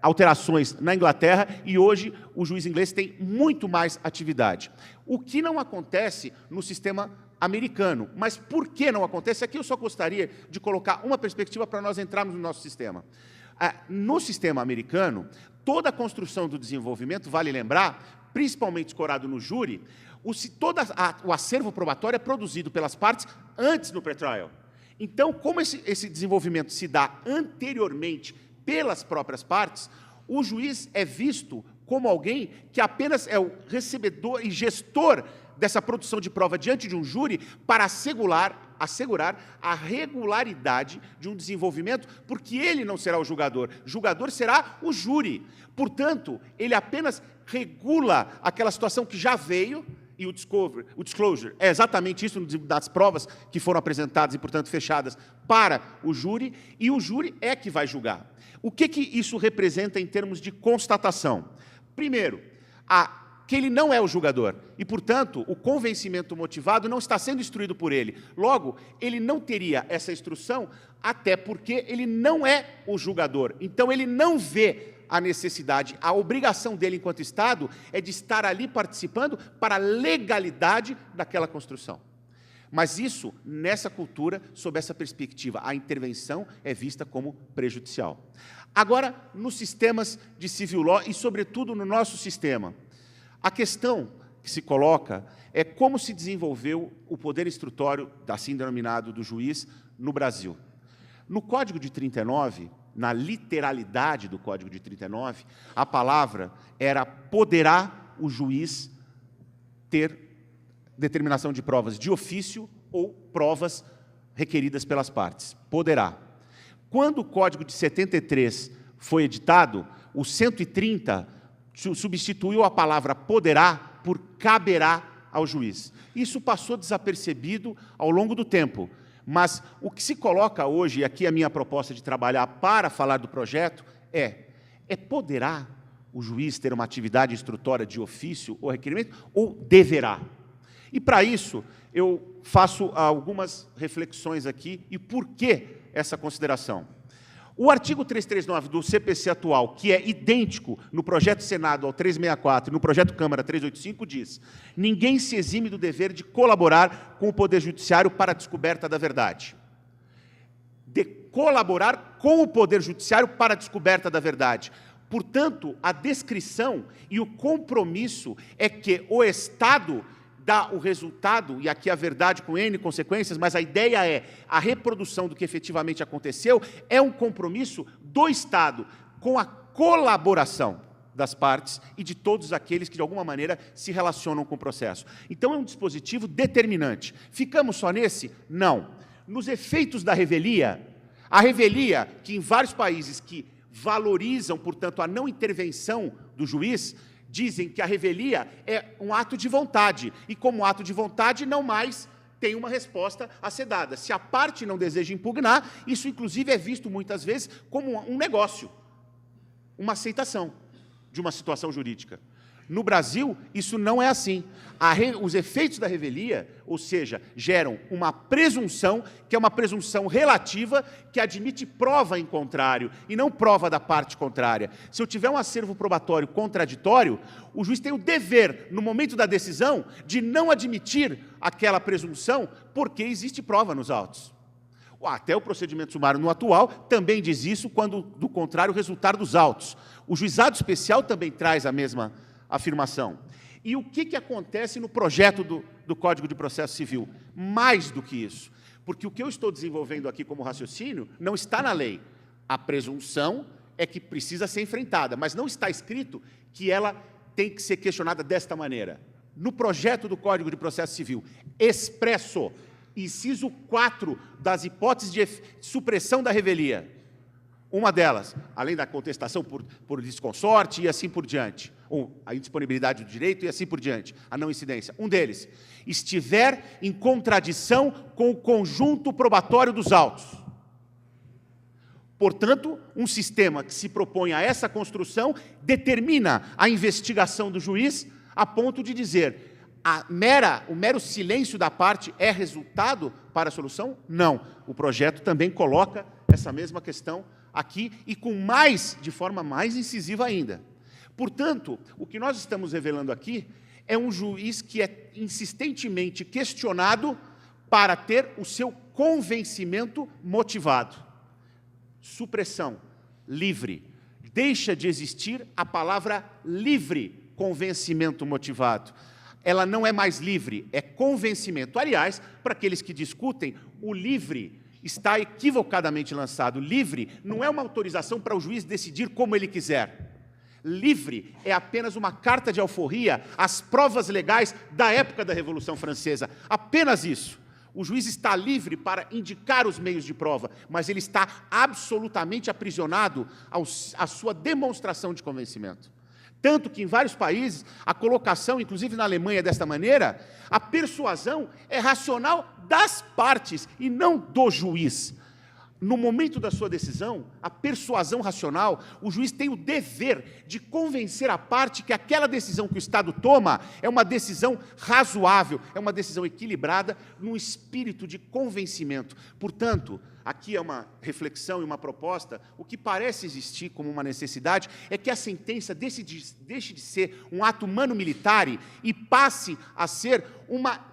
alterações na Inglaterra e hoje o juiz inglês tem muito mais atividade. O que não acontece no sistema americano. Mas por que não acontece? Aqui eu só gostaria de colocar uma perspectiva para nós entrarmos no nosso sistema. No sistema americano, toda a construção do desenvolvimento, vale lembrar, principalmente escorado no júri, o acervo probatório é produzido pelas partes antes no pré-trial. Então, como esse desenvolvimento se dá anteriormente pelas próprias partes, o juiz é visto como alguém que apenas é o recebedor e gestor dessa produção de prova diante de um júri para assegurar a regularidade de um desenvolvimento, porque ele não será o julgador será o júri. Portanto, ele apenas regula aquela situação que já veio, e o disclosure é exatamente isso das provas que foram apresentadas e, portanto, fechadas para o júri, e o júri é que vai julgar. O que isso representa em termos de constatação? Primeiro, que ele não é o julgador e, portanto, o convencimento motivado não está sendo instruído por ele. Logo, ele não teria essa instrução, até porque ele não é o julgador. Então, ele não vê a necessidade, a obrigação dele enquanto Estado é de estar ali participando para a legalidade daquela construção. Mas isso, nessa cultura, sob essa perspectiva, a intervenção é vista como prejudicial. Agora, nos sistemas de civil law e, sobretudo, no nosso sistema, a questão que se coloca é como se desenvolveu o poder instrutório, assim denominado, do juiz, no Brasil. No Código de 39, na literalidade do Código de 39, a palavra era poderá o juiz ter determinação de provas de ofício ou provas requeridas pelas partes. Poderá. Quando o Código de 73 foi editado, o 130 substituiu a palavra poderá por caberá ao juiz. Isso passou desapercebido ao longo do tempo. Mas o que se coloca hoje, e aqui é a minha proposta de trabalhar para falar do projeto, poderá o juiz ter uma atividade instrutória de ofício ou requerimento, ou deverá? E, para isso, eu faço algumas reflexões aqui, e por que essa consideração? O artigo 339 do CPC atual, que é idêntico no projeto Senado ao 364 e no projeto Câmara 385, diz: ninguém se exime do dever de colaborar com o Poder Judiciário para a descoberta da verdade. De colaborar com o Poder Judiciário para a descoberta da verdade. Portanto, a descrição e o compromisso é que o Estado dá o resultado, e aqui a verdade com N consequências, mas a ideia é a reprodução do que efetivamente aconteceu, é um compromisso do Estado com a colaboração das partes e de todos aqueles que, de alguma maneira, se relacionam com o processo. Então, é um dispositivo determinante. Ficamos só nesse? Não. Nos efeitos da revelia, a revelia, que em vários países que valorizam, portanto, a não intervenção do juiz, dizem que a revelia é um ato de vontade, e como ato de vontade não mais tem uma resposta a ser dada. Se a parte não deseja impugnar, isso inclusive é visto muitas vezes como um negócio, uma aceitação de uma situação jurídica. No Brasil, isso não é assim. Os efeitos da revelia, ou seja, geram uma presunção, que é uma presunção relativa, que admite prova em contrário, e não prova da parte contrária. Se eu tiver um acervo probatório contraditório, o juiz tem o dever, no momento da decisão, de não admitir aquela presunção, porque existe prova nos autos. Até o procedimento sumário no atual também diz isso, quando, do contrário, resultar dos autos. O juizado especial também traz a mesma afirmação. E o que acontece no projeto do Código de Processo Civil? Mais do que isso. Porque o que eu estou desenvolvendo aqui como raciocínio não está na lei. A presunção é que precisa ser enfrentada, mas não está escrito que ela tem que ser questionada desta maneira. No projeto do Código de Processo Civil, expresso, inciso 4 das hipóteses de supressão da revelia, uma delas, além da contestação por desconsorte e assim por diante, ou a indisponibilidade do direito e assim por diante, a não incidência, um deles, estiver em contradição com o conjunto probatório dos autos. Portanto, um sistema que se propõe a essa construção determina a investigação do juiz a ponto de dizer: o mero silêncio da parte é resultado para a solução? Não. O projeto também coloca essa mesma questão aqui e de forma mais incisiva ainda. Portanto, o que nós estamos revelando aqui é um juiz que é insistentemente questionado para ter o seu convencimento motivado. Supressão, livre. Deixa de existir a palavra livre, convencimento motivado. Ela não é mais livre, é convencimento. Aliás, para aqueles que discutem, o livre está equivocadamente lançado. Livre não é uma autorização para o juiz decidir como ele quiser. Livre é apenas uma carta de alforria às provas legais da época da Revolução Francesa. Apenas isso. O juiz está livre para indicar os meios de prova, mas ele está absolutamente aprisionado à sua demonstração de convencimento. Tanto que, em vários países, a colocação, inclusive na Alemanha, desta maneira, a persuasão é racional das partes e não do juiz. No momento da sua decisão, a persuasão racional, o juiz tem o dever de convencer a parte que aquela decisão que o Estado toma é uma decisão razoável, é uma decisão equilibrada, num espírito de convencimento. Portanto, aqui é uma reflexão e uma proposta, o que parece existir como uma necessidade é que a sentença deixe de ser um ato mano-militar e passe a ser uma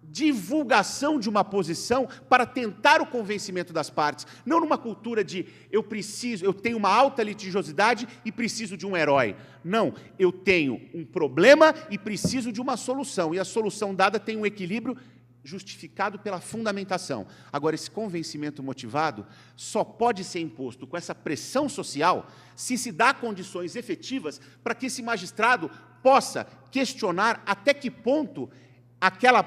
divulgação de uma posição para tentar o convencimento das partes, não numa cultura de eu tenho uma alta litigiosidade e preciso de um herói. Não, eu tenho um problema e preciso de uma solução, e a solução dada tem um equilíbrio justificado pela fundamentação. Agora, esse convencimento motivado só pode ser imposto com essa pressão social se dá condições efetivas para que esse magistrado possa questionar até que ponto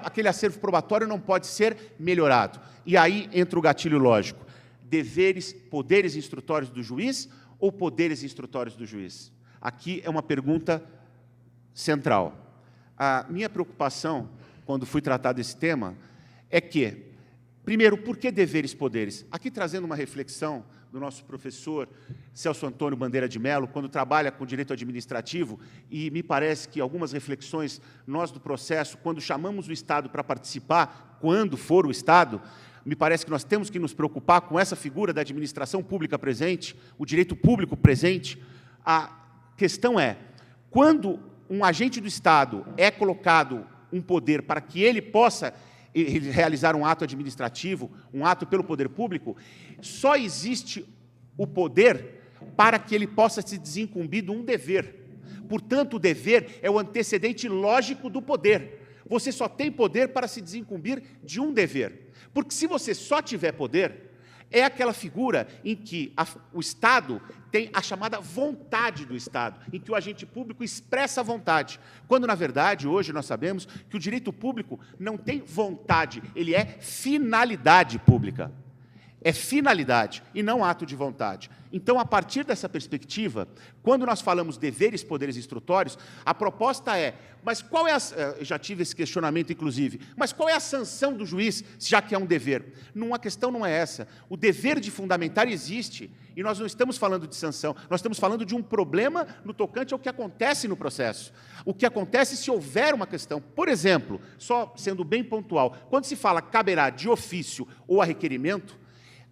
aquele acervo probatório não pode ser melhorado. E aí entra o gatilho lógico. Poderes instrutórios do juiz ou poderes instrutórios do juiz? Aqui é uma pergunta central. A minha preocupação, quando fui tratar desse tema, é que, Primeiro, por que deveres e poderes? Aqui trazendo uma reflexão do nosso professor Celso Antônio Bandeira de Mello, quando trabalha com direito administrativo, e me parece que algumas reflexões, nós do processo, quando chamamos o Estado para participar, quando for o Estado, me parece que nós temos que nos preocupar com essa figura da administração pública presente, o direito público presente. A questão é, quando um agente do Estado é colocado um poder para que ele possa realizar um ato administrativo, um ato pelo poder público, só existe o poder para que ele possa se desincumbir de um dever. Portanto, o dever é o antecedente lógico do poder. Você só tem poder para se desincumbir de um dever. Porque se você só tiver poder, é aquela figura em que o Estado tem a chamada vontade do Estado, em que o agente público expressa a vontade, quando, na verdade, hoje nós sabemos que o direito público não tem vontade, ele é finalidade pública. É finalidade e não ato de vontade. Então, a partir dessa perspectiva, quando nós falamos deveres, poderes instrutórios, a proposta é, mas qual é já tive esse questionamento, inclusive, mas qual é a sanção do juiz, já que é um dever? A questão não é essa. O dever de fundamentar existe, e nós não estamos falando de sanção, nós estamos falando de um problema no tocante ao que acontece no processo. O que acontece se houver uma questão. Por exemplo, só sendo bem pontual, quando se fala caberá de ofício ou a requerimento,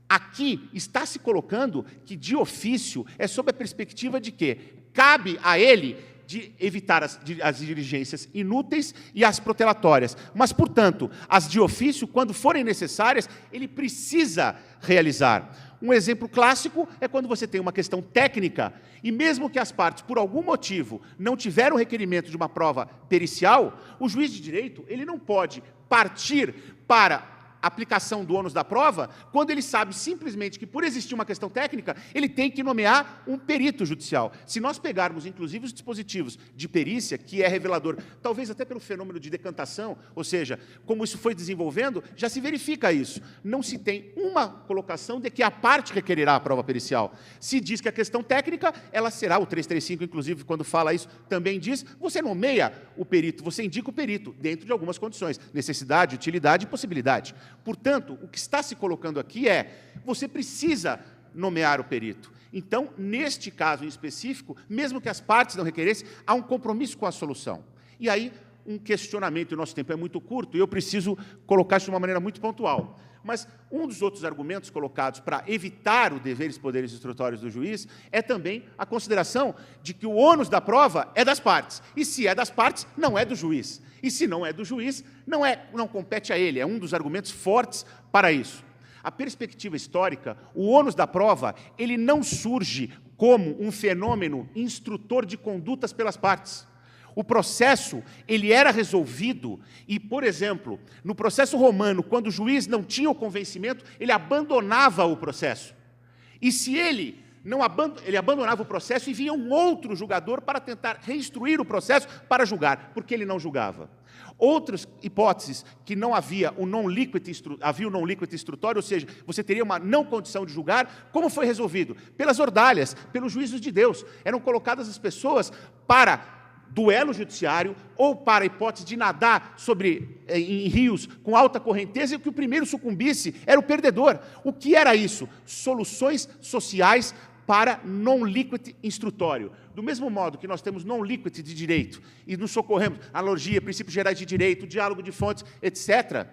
aqui está se colocando que, de ofício, é sob a perspectiva de que cabe a ele de evitar as diligências inúteis e as protelatórias. Mas, portanto, as de ofício, quando forem necessárias, ele precisa realizar. Um exemplo clássico é quando você tem uma questão técnica e mesmo que as partes, por algum motivo, não tiveram requerimento de uma prova pericial, o juiz de direito ele não pode partir para aplicação do ônus da prova, quando ele sabe simplesmente que, por existir uma questão técnica, ele tem que nomear um perito judicial. Se nós pegarmos, inclusive, os dispositivos de perícia, que é revelador, talvez até pelo fenômeno de decantação, ou seja, como isso foi desenvolvendo, já se verifica isso. Não se tem uma colocação de que a parte requererá a prova pericial. Se diz que a questão técnica, ela será, o 335, inclusive, quando fala isso, também diz, você nomeia o perito, você indica o perito, dentro de algumas condições, necessidade, utilidade e possibilidade. Portanto, o que está se colocando aqui é, você precisa nomear o perito. Então, neste caso em específico, mesmo que as partes não requeressem, há um compromisso com a solução. E aí, um questionamento, o nosso tempo é muito curto, e eu preciso colocar isso de uma maneira muito pontual. Mas um dos outros argumentos colocados para evitar o deveres e poderes instrutórios do juiz é também a consideração de que o ônus da prova é das partes. E se é das partes, não é do juiz. E se não é do juiz, não compete a ele. É um dos argumentos fortes para isso. A perspectiva histórica, o ônus da prova, ele não surge como um fenômeno instrutor de condutas pelas partes. O processo, ele era resolvido e, por exemplo, no processo romano, quando o juiz não tinha o convencimento, ele abandonava o processo. E se ele abandonava o processo e vinha um outro julgador para tentar reinstruir o processo para julgar, porque ele não julgava. Outras hipóteses que não havia o non liquid instrutório, ou seja, você teria uma não condição de julgar, como foi resolvido? Pelas ordalhas, pelos juízos de Deus. Eram colocadas as pessoas para duelo judiciário ou para a hipótese de nadar em rios com alta correnteza e que o primeiro sucumbisse era o perdedor. O que era isso? Soluções sociais para non-liquid instrutório. Do mesmo modo que nós temos non-liquid de direito e nos socorremos, analogia, princípios gerais de direito, diálogo de fontes, etc.,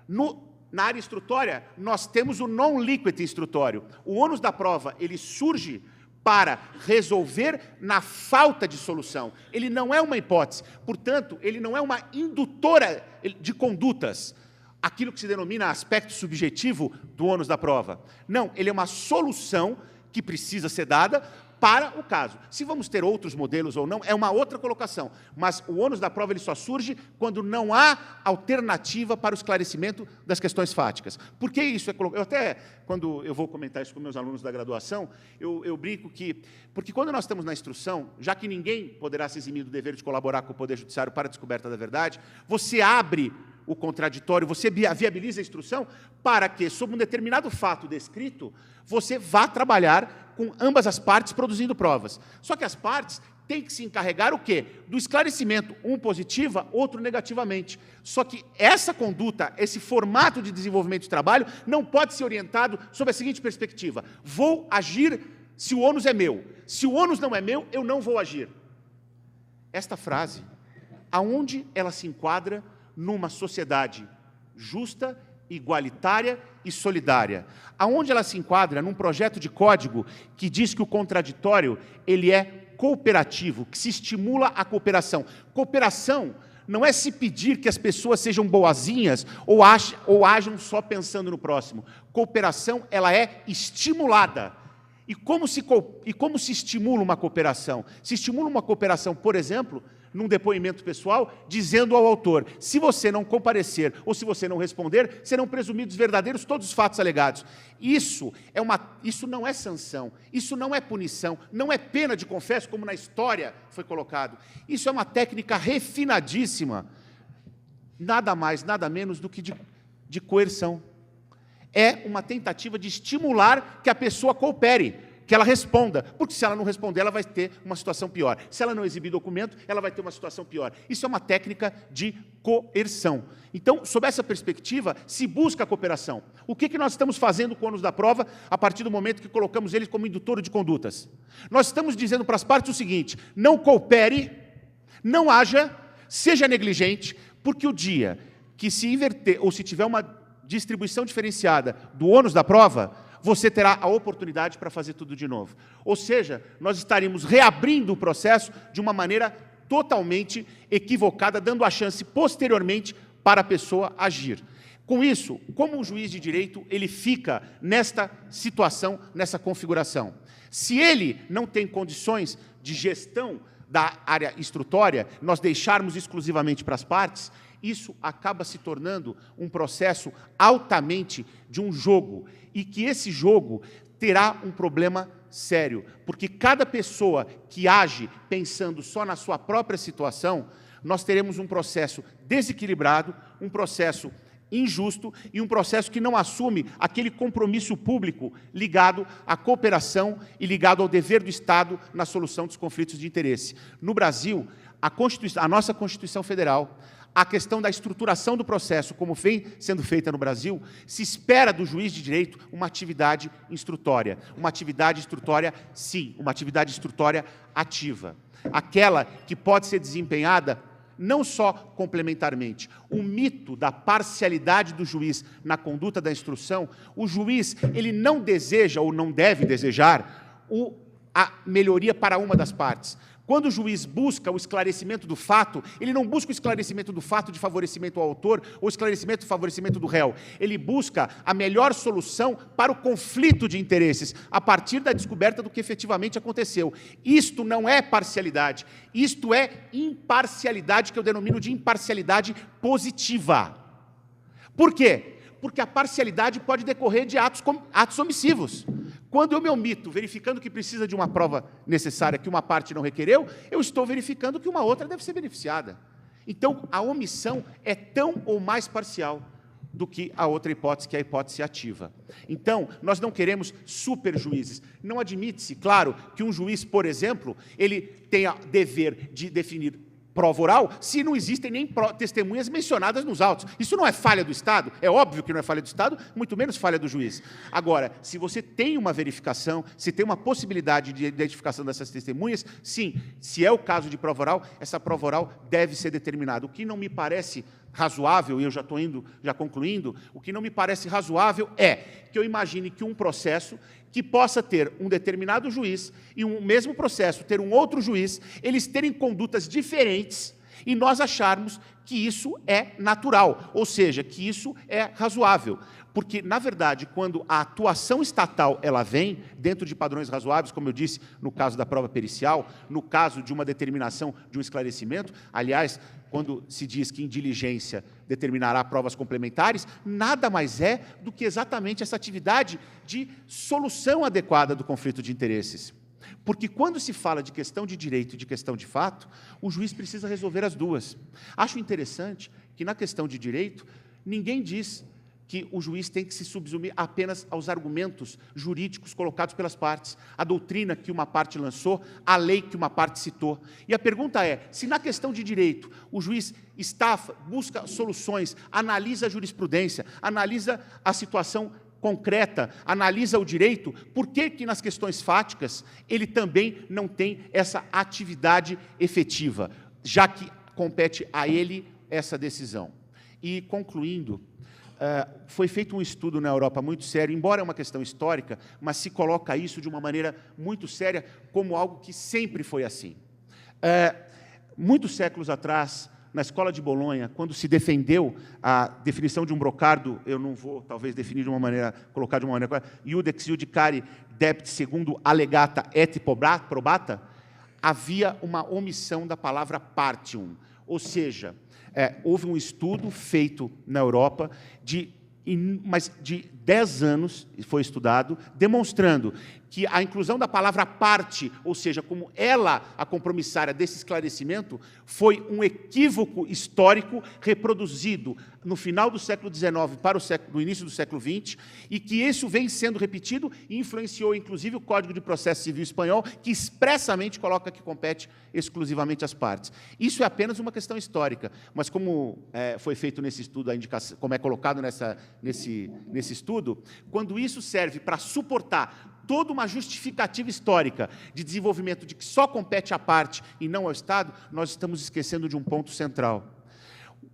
na área instrutória, nós temos o non-liquid instrutório. O ônus da prova, ele surge para resolver na falta de solução. Ele não é uma hipótese, portanto, ele não é uma indutora de condutas, aquilo que se denomina aspecto subjetivo do ônus da prova. Não, ele é uma solução que precisa ser dada para o caso. Se vamos ter outros modelos ou não, é uma outra colocação, mas o ônus da prova ele só surge quando não há alternativa para o esclarecimento das questões fáticas. Por que isso é colocado? Eu até, quando eu vou comentar isso com meus alunos da graduação, eu brinco que, porque quando nós estamos na instrução, já que ninguém poderá se eximir do dever de colaborar com o Poder Judiciário para a descoberta da verdade, você abre o contraditório, você viabiliza a instrução para que, sob um determinado fato descrito, você vá trabalhar com ambas as partes produzindo provas. Só que as partes têm que se encarregar o quê? Do esclarecimento, um positiva, outro negativamente. Só que essa conduta, esse formato de desenvolvimento de trabalho, não pode ser orientado sob a seguinte perspectiva: vou agir se o ônus é meu. Se o ônus não é meu, eu não vou agir. Esta frase, aonde ela se enquadra numa sociedade justa, igualitária e solidária? Aonde ela se enquadra num projeto de código que diz que o contraditório ele é cooperativo, que se estimula a cooperação. Cooperação não é se pedir que as pessoas sejam boazinhas ou ajam só pensando no próximo. Cooperação, ela é estimulada. E como se estimula uma cooperação? Se estimula uma cooperação, por exemplo, num depoimento pessoal, dizendo ao autor: se você não comparecer ou se você não responder, serão presumidos verdadeiros todos os fatos alegados. Isso não é sanção, isso não é punição, não é pena de confesso, como na história foi colocado. Isso é uma técnica refinadíssima, nada mais, nada menos do que de coerção. É uma tentativa de estimular que a pessoa coopere, que ela responda, porque se ela não responder, ela vai ter uma situação pior. Se ela não exibir documento, ela vai ter uma situação pior. Isso é uma técnica de coerção. Então, sob essa perspectiva, se busca a cooperação. O que nós estamos fazendo com o ônus da prova a partir do momento que colocamos ele como indutor de condutas? Nós estamos dizendo para as partes o seguinte: não coopere, não haja, seja negligente, porque o dia que se inverter, ou se tiver uma distribuição diferenciada do ônus da prova, você terá a oportunidade para fazer tudo de novo. Ou seja, nós estaríamos reabrindo o processo de uma maneira totalmente equivocada, dando a chance posteriormente para a pessoa agir. Com isso, como o juiz de direito, ele fica nesta situação, nessa configuração. Se ele não tem condições de gestão da área instrutória, nós deixarmos exclusivamente para as partes, isso acaba se tornando um processo altamente de um jogo, e que esse jogo terá um problema sério, porque cada pessoa que age pensando só na sua própria situação, nós teremos um processo desequilibrado, um processo injusto e um processo que não assume aquele compromisso público ligado à cooperação e ligado ao dever do Estado na solução dos conflitos de interesse. No Brasil, a nossa Constituição Federal, a questão da estruturação do processo, como vem sendo feita no Brasil, se espera do juiz de direito uma atividade instrutória. Uma atividade instrutória, sim, uma atividade instrutória ativa. Aquela que pode ser desempenhada não só complementarmente. O mito da parcialidade do juiz na conduta da instrução, o juiz ele não deseja ou não deve desejar a melhoria para uma das partes. Quando o juiz busca o esclarecimento do fato, ele não busca o esclarecimento do fato de favorecimento ao autor ou esclarecimento do favorecimento do réu. Ele busca a melhor solução para o conflito de interesses, a partir da descoberta do que efetivamente aconteceu. Isto não é parcialidade, isto é imparcialidade, que eu denomino de imparcialidade positiva. Por quê? Porque a parcialidade pode decorrer de atos omissivos. Quando eu me omito, verificando que precisa de uma prova necessária que uma parte não requereu, eu estou verificando que uma outra deve ser beneficiada. Então, a omissão é tão ou mais parcial do que a outra hipótese, que é a hipótese ativa. Então, nós não queremos superjuízes. Não admite-se, claro, que um juiz, por exemplo, ele tenha dever de definir prova oral, se não existem nem testemunhas mencionadas nos autos. Isso não é falha do Estado? É óbvio que não é falha do Estado, muito menos falha do juiz. Agora, se você tem uma verificação, se tem uma possibilidade de identificação dessas testemunhas, sim, se é o caso de prova oral, essa prova oral deve ser determinada. O que não me parece razoável, e eu já concluindo, o que não me parece razoável é que eu imagine que um processo que possa ter um determinado juiz e um mesmo processo ter um outro juiz, eles terem condutas diferentes e nós acharmos que isso é natural, ou seja, que isso é razoável. Porque, na verdade, quando a atuação estatal ela vem dentro de padrões razoáveis, como eu disse, no caso da prova pericial, no caso de uma determinação de um esclarecimento, aliás, quando se diz que em diligência determinará provas complementares, nada mais é do que exatamente essa atividade de solução adequada do conflito de interesses. Porque, quando se fala de questão de direito e de questão de fato, o juiz precisa resolver as duas. Acho interessante que, na questão de direito, ninguém diz que o juiz tem que se subsumir apenas aos argumentos jurídicos colocados pelas partes, a doutrina que uma parte lançou, a lei que uma parte citou. E a pergunta é, se na questão de direito o juiz busca soluções, analisa a jurisprudência, analisa a situação concreta, analisa o direito, por que nas questões fáticas ele também não tem essa atividade efetiva, já que compete a ele essa decisão? E, concluindo, foi feito um estudo na Europa muito sério, embora é uma questão histórica, mas se coloca isso de uma maneira muito séria, como algo que sempre foi assim. Muitos séculos atrás, na Escola de Bolonha, quando se defendeu a definição de um brocardo, eu não vou, talvez, definir de uma maneira, colocar de uma maneira, iudex iudicare debit segundo allegata et probata, havia uma omissão da palavra partium, ou seja, houve um estudo feito na Europa mas de 10 anos, foi estudado, demonstrando que a inclusão da palavra parte, ou seja, como ela, a compromissária desse esclarecimento, foi um equívoco histórico reproduzido no final do século XIX para no início do século XX, e que isso vem sendo repetido e influenciou, inclusive, o Código de Processo Civil Espanhol, que expressamente coloca que compete exclusivamente às partes. Isso é apenas uma questão histórica, mas como foi feito nesse estudo, a indicação, como é colocado nesse estudo, quando isso serve para suportar toda uma justificativa histórica de desenvolvimento de que só compete à parte e não ao Estado, nós estamos esquecendo de um ponto central.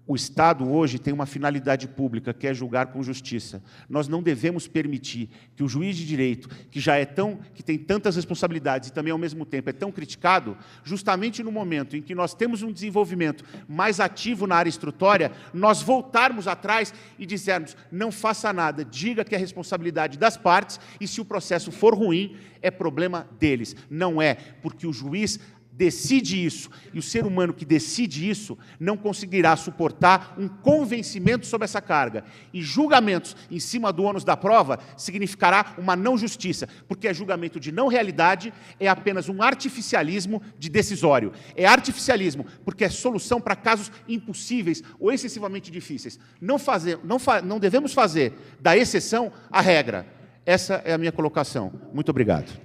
O Estado, hoje, tem uma finalidade pública, que é julgar com justiça. Nós não devemos permitir que o juiz de direito, que tem tantas responsabilidades e também, ao mesmo tempo, é tão criticado, justamente no momento em que nós temos um desenvolvimento mais ativo na área instrutória, nós voltarmos atrás e dizermos, não faça nada, diga que é responsabilidade das partes, e se o processo for ruim, é problema deles. Não é, porque o juiz decide isso, e o ser humano que decide isso não conseguirá suportar um convencimento sobre essa carga. E julgamentos em cima do ônus da prova significará uma não justiça, porque julgamento de não realidade é apenas um artificialismo de decisório. É artificialismo, porque é solução para casos impossíveis ou excessivamente difíceis. Não devemos fazer da exceção a regra. Essa é a minha colocação. Muito obrigado.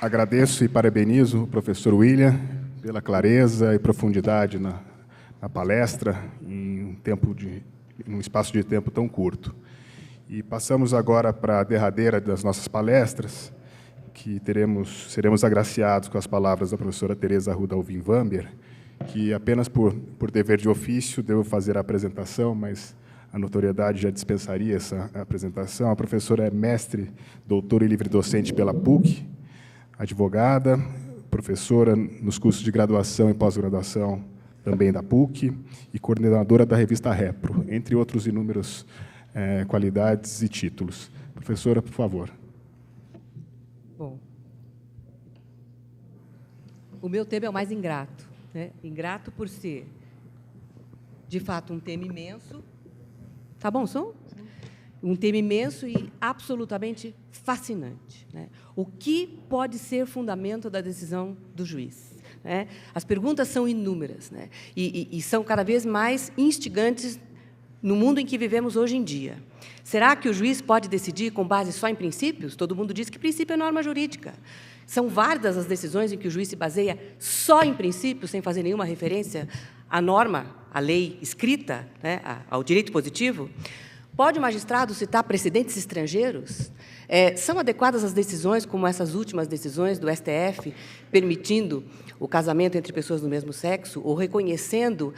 Agradeço e parabenizo o professor William pela clareza e profundidade na palestra em um espaço de tempo tão curto. E passamos agora para a derradeira das nossas palestras, que seremos agraciados com as palavras da professora Tereza Arruda Alvim-Vamber, que apenas por dever de ofício devo fazer a apresentação, mas a notoriedade já dispensaria essa apresentação. A professora é mestre, doutora e livre-docente pela PUC, advogada, professora nos cursos de graduação e pós-graduação também da PUC e coordenadora da revista Repro, entre outros inúmeros qualidades e títulos. Professora, por favor. Bom, o meu tema é o mais ingrato, né? Ingrato por ser, de fato, um tema imenso. Tá bom o som? Um tema imenso e absolutamente fascinante, né? O que pode ser fundamento da decisão do juiz, né? As perguntas são inúmeras, né? E são cada vez mais instigantes no mundo em que vivemos hoje em dia. Será que o juiz pode decidir com base só em princípios? Todo mundo diz que princípio é norma jurídica. São válidas as decisões em que o juiz se baseia só em princípios, sem fazer nenhuma referência à norma, à lei escrita, né, ao direito positivo? Pode o magistrado citar precedentes estrangeiros? São adequadas as decisões, como essas últimas decisões do STF, permitindo o casamento entre pessoas do mesmo sexo, ou reconhecendo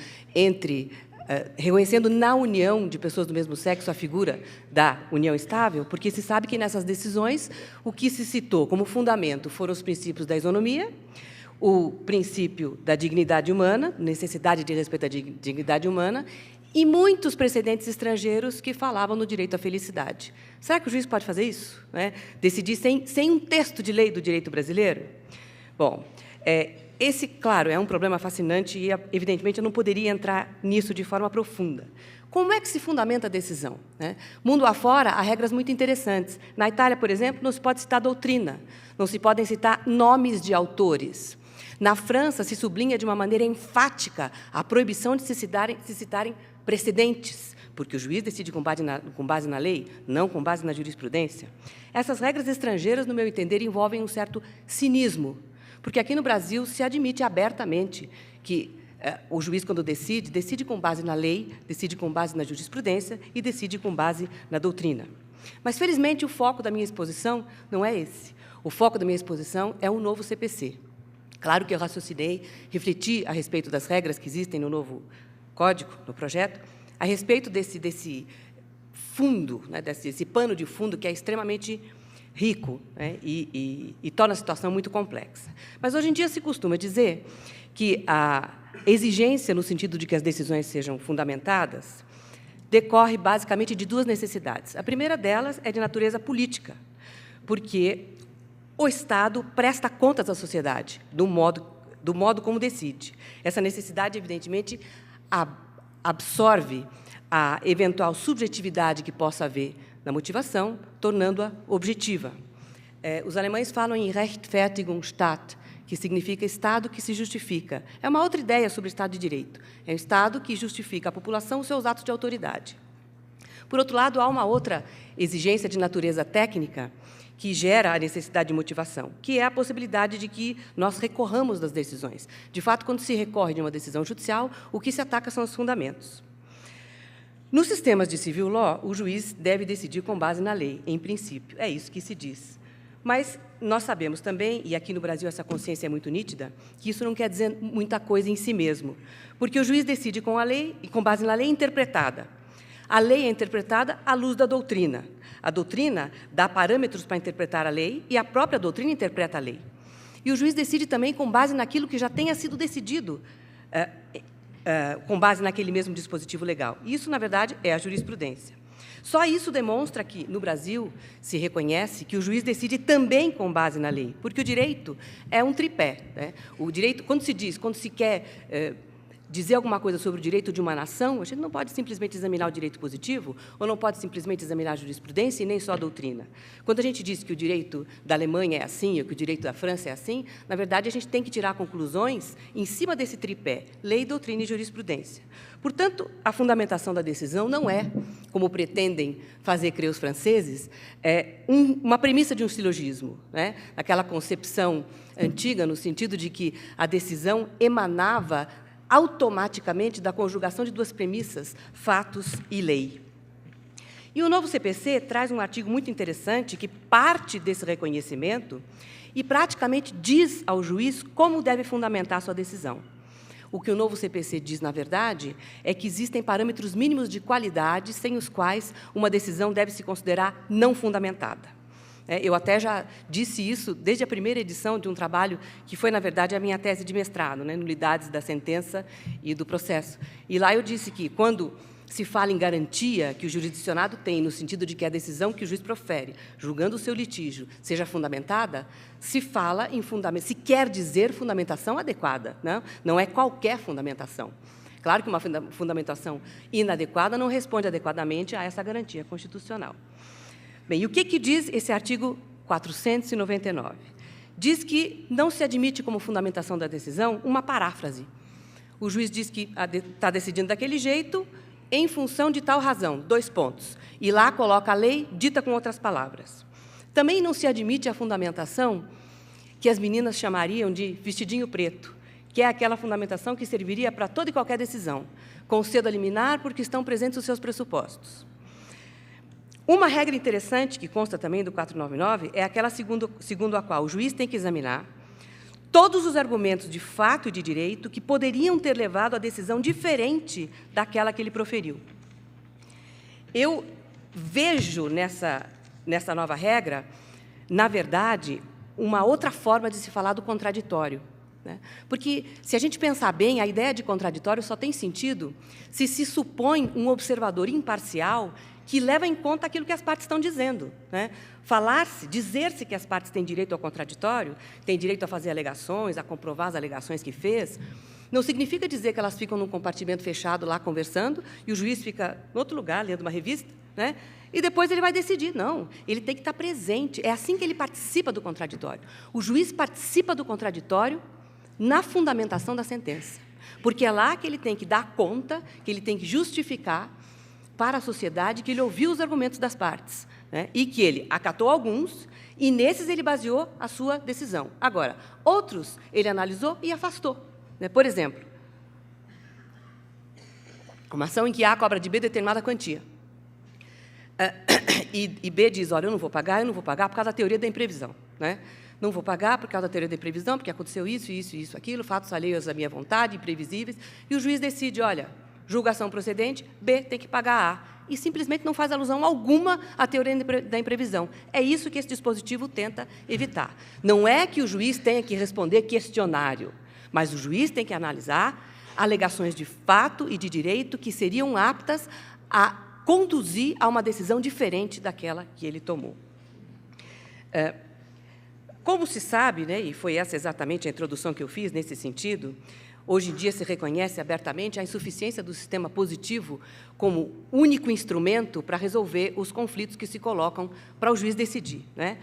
na união de pessoas do mesmo sexo a figura da união estável? Porque se sabe que, nessas decisões, o que se citou como fundamento foram os princípios da isonomia, o princípio da dignidade humana, necessidade de respeito à dignidade humana, e muitos precedentes estrangeiros que falavam no direito à felicidade. Será que o juiz pode fazer isso, né? Decidir sem um texto de lei do direito brasileiro? Bom, esse, claro, é um problema fascinante e, evidentemente, eu não poderia entrar nisso de forma profunda. Como é que se fundamenta a decisão, né? Mundo afora, há regras muito interessantes. Na Itália, por exemplo, não se pode citar doutrina, não se podem citar nomes de autores. Na França, se sublinha de uma maneira enfática a proibição de se citarem precedentes, porque o juiz decide com base na lei, não com base na jurisprudência. Essas regras estrangeiras, no meu entender, envolvem um certo cinismo, porque aqui no Brasil se admite abertamente que o juiz, quando decide com base na lei, decide com base na jurisprudência e decide com base na doutrina. Mas, felizmente, o foco da minha exposição não é esse. O foco da minha exposição é o novo CPC. Claro que eu raciocinei, refleti a respeito das regras que existem no novo código, no projeto, a respeito desse fundo, né, desse pano de fundo que é extremamente rico, né, e torna a situação muito complexa. Mas, hoje em dia, se costuma dizer que a exigência, no sentido de que as decisões sejam fundamentadas, decorre basicamente de duas necessidades. A primeira delas é de natureza política, porque o Estado presta contas à sociedade do modo como decide. Essa necessidade, evidentemente, absorve a eventual subjetividade que possa haver na motivação, tornando-a objetiva. Os alemães falam em Rechtfertigungsstaat, que significa Estado que se justifica. É uma outra ideia sobre o Estado de Direito. É um Estado que justifica à população os seus atos de autoridade. Por outro lado, há uma outra exigência de natureza técnica que gera a necessidade de motivação, que é a possibilidade de que nós recorramos das decisões. De fato, quando se recorre de uma decisão judicial, o que se ataca são os fundamentos. Nos sistemas de civil law, o juiz deve decidir com base na lei, em princípio. É isso que se diz. Mas nós sabemos também, e aqui no Brasil essa consciência é muito nítida, que isso não quer dizer muita coisa em si mesmo, porque o juiz decide com a lei e com base na lei interpretada. A lei é interpretada à luz da doutrina. A doutrina dá parâmetros para interpretar a lei e a própria doutrina interpreta a lei. E o juiz decide também com base naquilo que já tenha sido decidido, com base naquele mesmo dispositivo legal. Isso, na verdade, é a jurisprudência. Só isso demonstra que, no Brasil, se reconhece que o juiz decide também com base na lei, porque o direito é um tripé, né? O direito, quando se quer dizer alguma coisa sobre o direito de uma nação, a gente não pode simplesmente examinar o direito positivo, ou não pode simplesmente examinar a jurisprudência e nem só a doutrina. Quando a gente diz que o direito da Alemanha é assim, ou que o direito da França é assim, na verdade, a gente tem que tirar conclusões em cima desse tripé, lei, doutrina e jurisprudência. Portanto, a fundamentação da decisão não é, como pretendem fazer crer os franceses, uma premissa de um silogismo, né? Aquela concepção antiga, no sentido de que a decisão emanava automaticamente da conjugação de duas premissas, fatos e lei. E o novo CPC traz um artigo muito interessante que parte desse reconhecimento e praticamente diz ao juiz como deve fundamentar a sua decisão. O que o novo CPC diz, na verdade, é que existem parâmetros mínimos de qualidade sem os quais uma decisão deve se considerar não fundamentada. Eu até já disse isso desde a primeira edição de um trabalho que foi, na verdade, a minha tese de mestrado, né, nulidades da sentença e do processo. E lá eu disse que, quando se fala em garantia que o jurisdicionado tem, no sentido de que a decisão que o juiz profere, julgando o seu litígio, seja fundamentada, se fala em fundamento, se quer dizer fundamentação adequada, né? Não é qualquer fundamentação. Claro que uma fundamentação inadequada não responde adequadamente a essa garantia constitucional. Bem, e o que diz esse artigo 499? Diz que não se admite como fundamentação da decisão uma paráfrase. O juiz diz que está decidindo daquele jeito em função de tal razão, 2 pontos. E lá coloca a lei dita com outras palavras. Também não se admite a fundamentação que as meninas chamariam de vestidinho preto, que é aquela fundamentação que serviria para toda e qualquer decisão. Concedo a liminar porque estão presentes os seus pressupostos. Uma regra interessante, que consta também do 499, é aquela segundo a qual o juiz tem que examinar todos os argumentos de fato e de direito que poderiam ter levado a decisão diferente daquela que ele proferiu. Eu vejo nessa nova regra, na verdade, uma outra forma de se falar do contraditório. né? Porque, se a gente pensar bem, a ideia de contraditório só tem sentido se se supõe um observador imparcial que leva em conta aquilo que as partes estão dizendo, né? Falar-se, dizer-se que as partes têm direito ao contraditório, têm direito a fazer alegações, a comprovar as alegações que fez, não significa dizer que elas ficam num compartimento fechado lá conversando e o juiz fica em outro lugar, lendo uma revista, né? E depois ele vai decidir. Não, ele tem que estar presente. É assim que ele participa do contraditório. O juiz participa do contraditório na fundamentação da sentença, porque é lá que ele tem que dar conta, que ele tem que justificar para a sociedade que ele ouviu os argumentos das partes, né? E que ele acatou alguns, e nesses ele baseou a sua decisão. Agora, outros ele analisou e afastou, né? Por exemplo, uma ação em que A cobra de B determinada quantia. E B diz, olha, eu não vou pagar por causa da teoria da imprevisão, né? Não vou pagar por causa da teoria da imprevisão, porque aconteceu isso, isso, isso, aquilo, fatos alheios à minha vontade, imprevisíveis, e o juiz decide, olha, julgação procedente, B tem que pagar A, e simplesmente não faz alusão alguma à teoria da imprevisão. É isso que esse dispositivo tenta evitar. Não é que o juiz tenha que responder questionário, mas o juiz tem que analisar alegações de fato e de direito que seriam aptas a conduzir a uma decisão diferente daquela que ele tomou. Como se sabe, né, e foi essa exatamente a introdução que eu fiz nesse sentido, hoje em dia se reconhece abertamente a insuficiência do sistema positivo como único instrumento para resolver os conflitos que se colocam para o juiz decidir, né?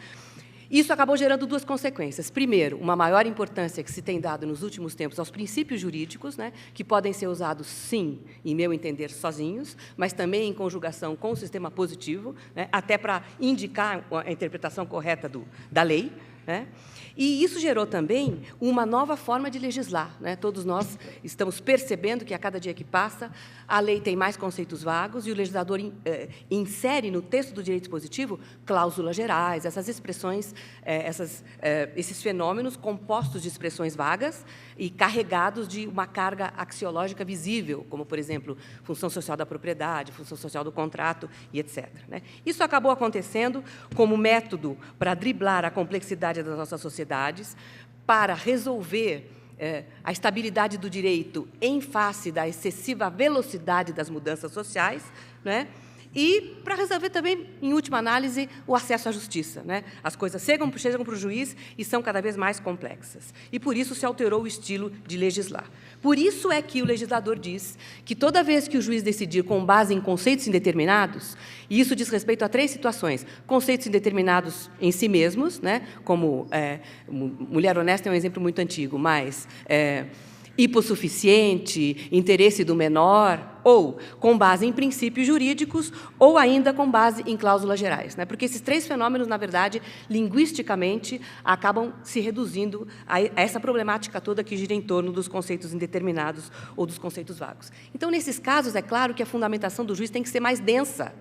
Isso acabou gerando duas consequências. Primeiro, uma maior importância que se tem dado nos últimos tempos aos princípios jurídicos, né, que podem ser usados, sim, em meu entender, sozinhos, mas também em conjugação com o sistema positivo, né, até para indicar a interpretação correta da lei, né? E isso gerou também uma nova forma de legislar, né? Todos nós estamos percebendo que, a cada dia que passa, a lei tem mais conceitos vagos e o legislador insere no texto do direito positivo cláusulas gerais, essas expressões, esses fenômenos compostos de expressões vagas e carregados de uma carga axiológica visível, como, por exemplo, função social da propriedade, função social do contrato e etc., né? Isso acabou acontecendo como método para driblar a complexidade das nossas sociedades, para resolver a estabilidade do direito em face da excessiva velocidade das mudanças sociais, né? E para resolver também, em última análise, o acesso à justiça, né? As coisas chegam para o juiz e são cada vez mais complexas. E, por isso, se alterou o estilo de legislar. Por isso é que o legislador diz que, toda vez que o juiz decidir com base em conceitos indeterminados, e isso diz respeito a 3 situações: conceitos indeterminados em si mesmos, né? Como mulher honesta é um exemplo muito antigo, mas hipossuficiente, interesse do menor, ou com base em princípios jurídicos, ou ainda com base em cláusulas gerais, né? Porque esses 3 fenômenos, na verdade, linguisticamente, acabam se reduzindo a essa problemática toda que gira em torno dos conceitos indeterminados ou dos conceitos vagos. Então, nesses casos, é claro que a fundamentação do juiz tem que ser mais densa,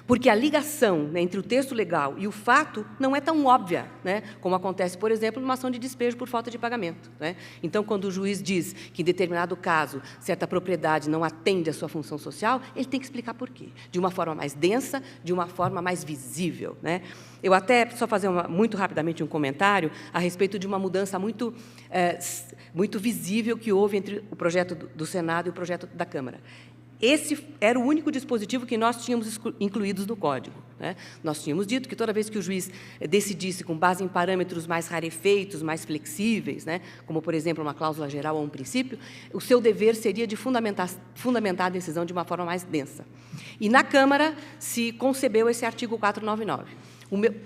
porque a ligação, né, entre o texto legal e o fato não é tão óbvia, né, como acontece, por exemplo, numa ação de despejo por falta de pagamento, né? Então, quando o juiz diz que, em determinado caso, certa propriedade não atende à sua função social, ele tem que explicar por quê, de uma forma mais densa, de uma forma mais visível, né? Eu até, só fazer muito rapidamente um comentário a respeito de uma mudança muito visível que houve entre o projeto do Senado e o projeto da Câmara. Esse era o único dispositivo que nós tínhamos incluídos no Código, né? Nós tínhamos dito que, toda vez que o juiz decidisse com base em parâmetros mais rarefeitos, mais flexíveis, né, como, por exemplo, uma cláusula geral ou um princípio, o seu dever seria de fundamentar a decisão de uma forma mais densa. E, na Câmara, se concebeu esse artigo 499.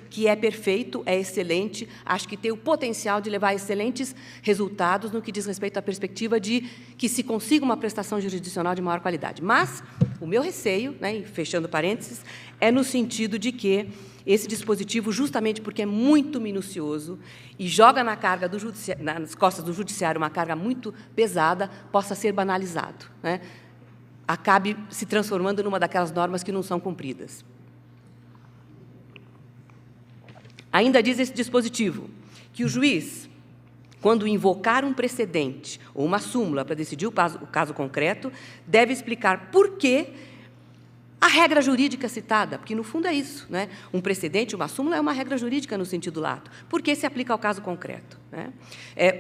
Que é perfeito, é excelente, acho que tem o potencial de levar a excelentes resultados no que diz respeito à perspectiva de que se consiga uma prestação jurisdicional de maior qualidade. Mas o meu receio, né, e fechando parênteses, é no sentido de que esse dispositivo, justamente porque é muito minucioso e joga nas costas do judiciário uma carga muito pesada, possa ser banalizado, né? Acabe se transformando numa daquelas normas que não são cumpridas. Ainda diz esse dispositivo que o juiz, quando invocar um precedente ou uma súmula para decidir o caso concreto, deve explicar por que a regra jurídica citada, porque, no fundo, é isso, né? Um precedente, uma súmula, é uma regra jurídica no sentido lato, porque se aplica ao caso concreto, né?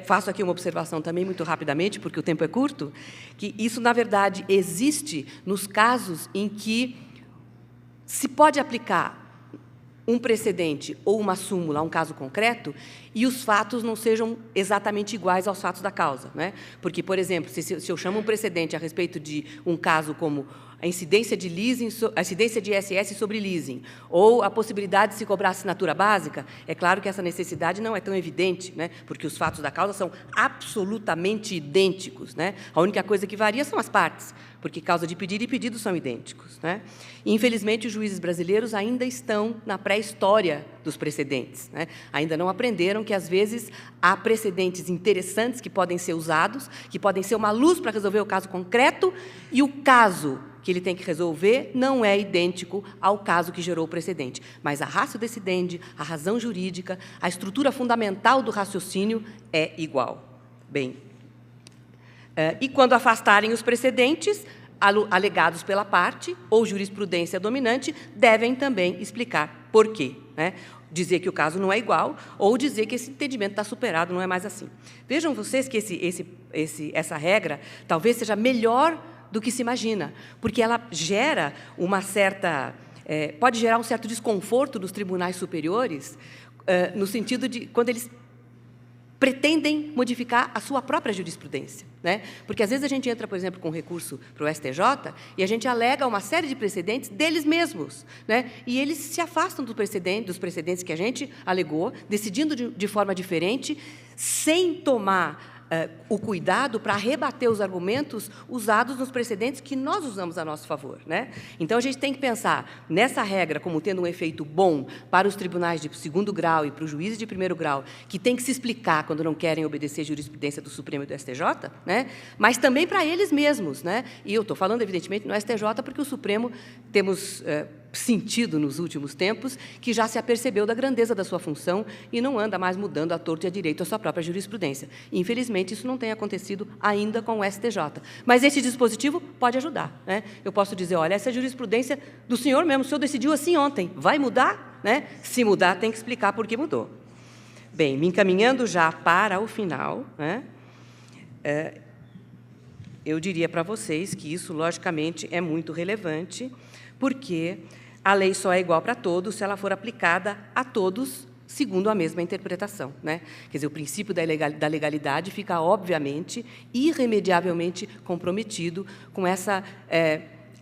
Faço aqui uma observação também, muito rapidamente, porque o tempo é curto, que isso, na verdade, existe nos casos em que se pode aplicar um precedente ou uma súmula a um caso concreto e os fatos não sejam exatamente iguais aos fatos da causa, né? Porque, por exemplo, se eu chamo um precedente a respeito de um caso como a incidência de leasing, a incidência de ISS sobre leasing, ou a possibilidade de se cobrar assinatura básica, é claro que essa necessidade não é tão evidente, né? Porque os fatos da causa são absolutamente idênticos, né? A única coisa que varia são as partes, porque causa de pedido e pedido são idênticos, né? E, infelizmente, os juízes brasileiros ainda estão na pré-história dos precedentes, né? Ainda não aprenderam que, às vezes, há precedentes interessantes que podem ser usados, que podem ser uma luz para resolver o caso concreto, e o caso que ele tem que resolver não é idêntico ao caso que gerou o precedente. Mas a ratio decidendi, a razão jurídica, a estrutura fundamental do raciocínio é igual. Bem, e quando afastarem os precedentes alegados pela parte ou jurisprudência dominante, devem também explicar por quê, né? Dizer que o caso não é igual ou dizer que esse entendimento está superado, não é mais assim. Vejam vocês que essa regra talvez seja melhor do que se imagina, porque ela gera uma certa... pode gerar um certo desconforto nos tribunais superiores, no sentido de quando eles pretendem modificar a sua própria jurisprudência, né? Porque, às vezes, a gente entra, por exemplo, com recurso para o STJ e a gente alega uma série de precedentes deles mesmos, né? E eles se afastam dos precedentes que a gente alegou, decidindo de forma diferente, sem tomar o cuidado para rebater os argumentos usados nos precedentes que nós usamos a nosso favor, né? Então, a gente tem que pensar nessa regra como tendo um efeito bom para os tribunais de segundo grau e para os juízes de primeiro grau, que tem que se explicar quando não querem obedecer a jurisprudência do Supremo e do STJ, né? Mas também para eles mesmos, né? E eu estou falando, evidentemente, no STJ, porque o Supremo temos sentido nos últimos tempos que já se apercebeu da grandeza da sua função e não anda mais mudando à torto e à direito a sua própria jurisprudência. Infelizmente, isso não tem acontecido ainda com o STJ. Mas esse dispositivo pode ajudar, né? Eu posso dizer, olha, essa é a jurisprudência do senhor mesmo, o senhor decidiu assim ontem, vai mudar? Né? Se mudar, tem que explicar por que mudou. Bem, me encaminhando já para o final, né? Eu diria para vocês que isso, logicamente, é muito relevante, porque a lei só é igual para todos se ela for aplicada a todos segundo a mesma interpretação, né? Quer dizer, o princípio da legalidade fica, obviamente, irremediavelmente comprometido com essa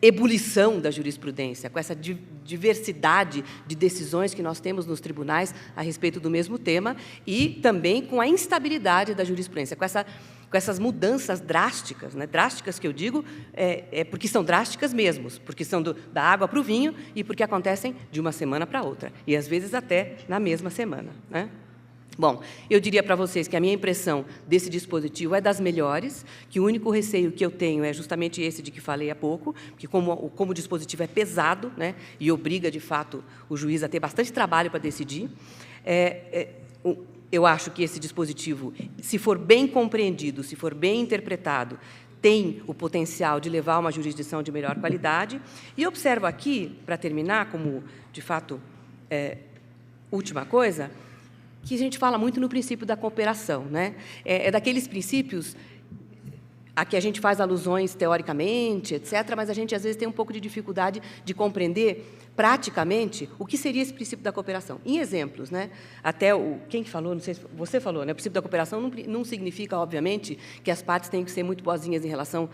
ebulição da jurisprudência, com essa diversidade de decisões que nós temos nos tribunais a respeito do mesmo tema e também com a instabilidade da jurisprudência, com essas mudanças drásticas, né? Drásticas que eu digo porque são drásticas mesmo, porque são da água para o vinho e porque acontecem de uma semana para outra, e às vezes até na mesma semana, né? Bom, eu diria para vocês que a minha impressão desse dispositivo é das melhores, que o único receio que eu tenho é justamente esse de que falei há pouco, que como o dispositivo é pesado, né, e obriga, de fato, o juiz a ter bastante trabalho para decidir, eu acho que esse dispositivo, se for bem compreendido, se for bem interpretado, tem o potencial de levar a uma jurisdição de melhor qualidade. E observo aqui, para terminar, como, de fato, última coisa, que a gente fala muito no princípio da cooperação, né? É daqueles princípios a que a gente faz alusões teoricamente, etc., mas a gente, às vezes, tem um pouco de dificuldade de compreender praticamente o que seria esse princípio da cooperação. Em exemplos, né? Até quem que falou, não sei se você falou, né? O princípio da cooperação não significa, obviamente, que as partes têm que ser muito boazinhas em relação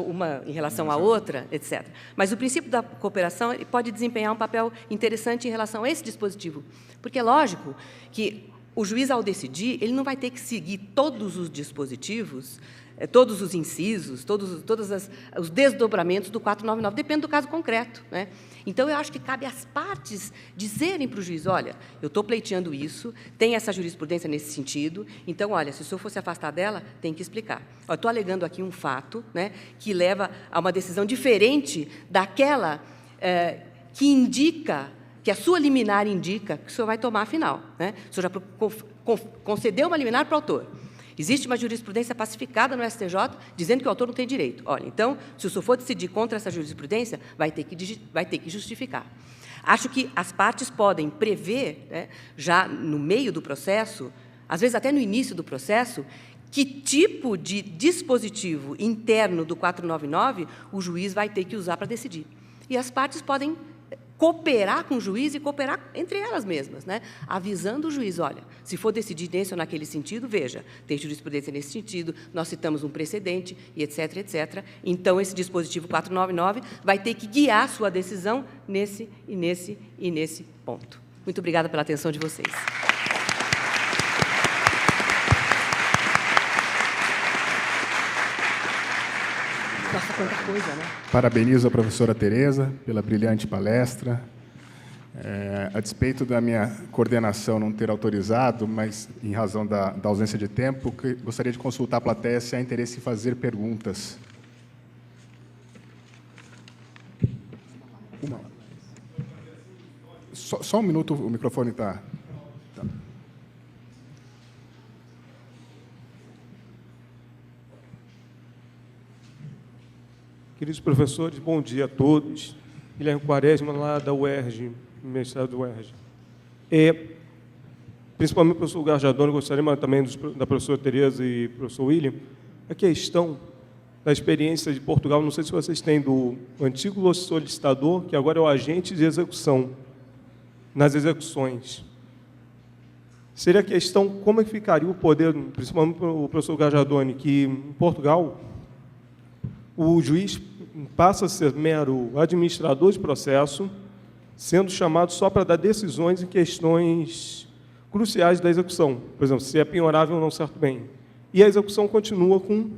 uma em relação à outra, etc. Mas o princípio da cooperação pode desempenhar um papel interessante em relação a esse dispositivo, porque é lógico que o juiz, ao decidir, ele não vai ter que seguir todos os dispositivos, todos os incisos, todos os desdobramentos do 499, depende do caso concreto, né? Então, eu acho que cabe às partes dizerem para o juiz, olha, eu estou pleiteando isso, tem essa jurisprudência nesse sentido, então, olha, se o senhor fosse afastar dela, tem que explicar. Eu estou alegando aqui um fato, né, que leva a uma decisão diferente daquela que indica, que a sua liminar indica que o senhor vai tomar a final, né? O senhor já concedeu uma liminar para o autor. Existe uma jurisprudência pacificada no STJ dizendo que o autor não tem direito. Olha, então, se o senhor for decidir contra essa jurisprudência, vai ter que justificar. Acho que as partes podem prever, né, já no meio do processo, às vezes até no início do processo, que tipo de dispositivo interno do 499 o juiz vai ter que usar para decidir. E as partes podem cooperar com o juiz e cooperar entre elas mesmas, né? Avisando o juiz, olha, se for decidir nesse ou naquele sentido, veja, tem jurisprudência nesse sentido, nós citamos um precedente, e etc., etc. Então, esse dispositivo 499 vai ter que guiar a sua decisão nesse e nesse e nesse ponto. Muito obrigada pela atenção de vocês. Nossa, quanta coisa, né? Parabenizo a professora Tereza pela brilhante palestra. A despeito da minha coordenação não ter autorizado, mas em razão da ausência de tempo, gostaria de consultar a plateia se há interesse em fazer perguntas. Só um minuto, o microfone está... Queridos professores, bom dia a todos. Guilherme Quaresma, lá da UERJ, mestrado da UERJ. Principalmente o professor Gajardoni, gostaria, mas também da professora Tereza e do professor William, a questão da experiência de Portugal, não sei se vocês têm, do antigo solicitador, que agora é o agente de execução, nas execuções. Seria a questão, como é que ficaria o poder, principalmente o professor Gajardoni, que em Portugal o juiz passa a ser mero administrador de processo, sendo chamado só para dar decisões em questões cruciais da execução. Por exemplo, se é penhorável ou não certo bem. E a execução continua com o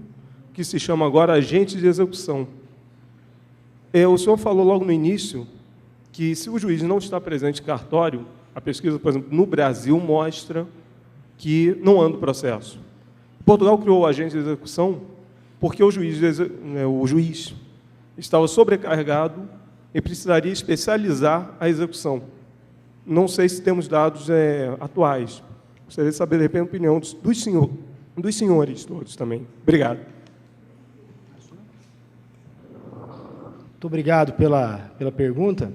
que se chama agora agente de execução. O senhor falou logo no início que, se o juiz não está presente em cartório, a pesquisa, por exemplo, no Brasil, mostra que não anda o processo. Portugal criou o agente de execução porque o juiz estava sobrecarregado e precisaria especializar a execução. Não sei se temos dados atuais. Gostaria de saber, de repente, a opinião dos senhores todos também. Obrigado. Muito obrigado pela pergunta.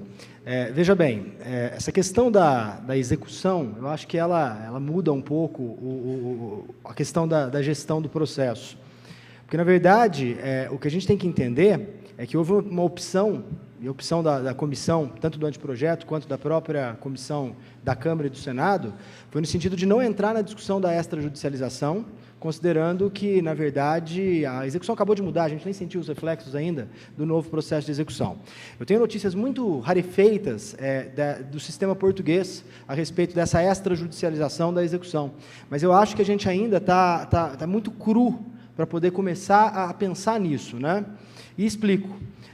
Veja bem, essa questão da execução, eu acho que ela muda um pouco a questão da gestão do processo. Porque, na verdade, o que a gente tem que entender é que houve uma opção, e a opção da comissão, tanto do anteprojeto quanto da própria comissão da Câmara e do Senado, foi no sentido de não entrar na discussão da extrajudicialização, considerando que, na verdade, a execução acabou de mudar, a gente nem sentiu os reflexos ainda do novo processo de execução. Eu tenho notícias muito rarefeitas do sistema português a respeito dessa extrajudicialização da execução, mas eu acho que a gente ainda está muito cru para poder começar a pensar nisso, né? E explico.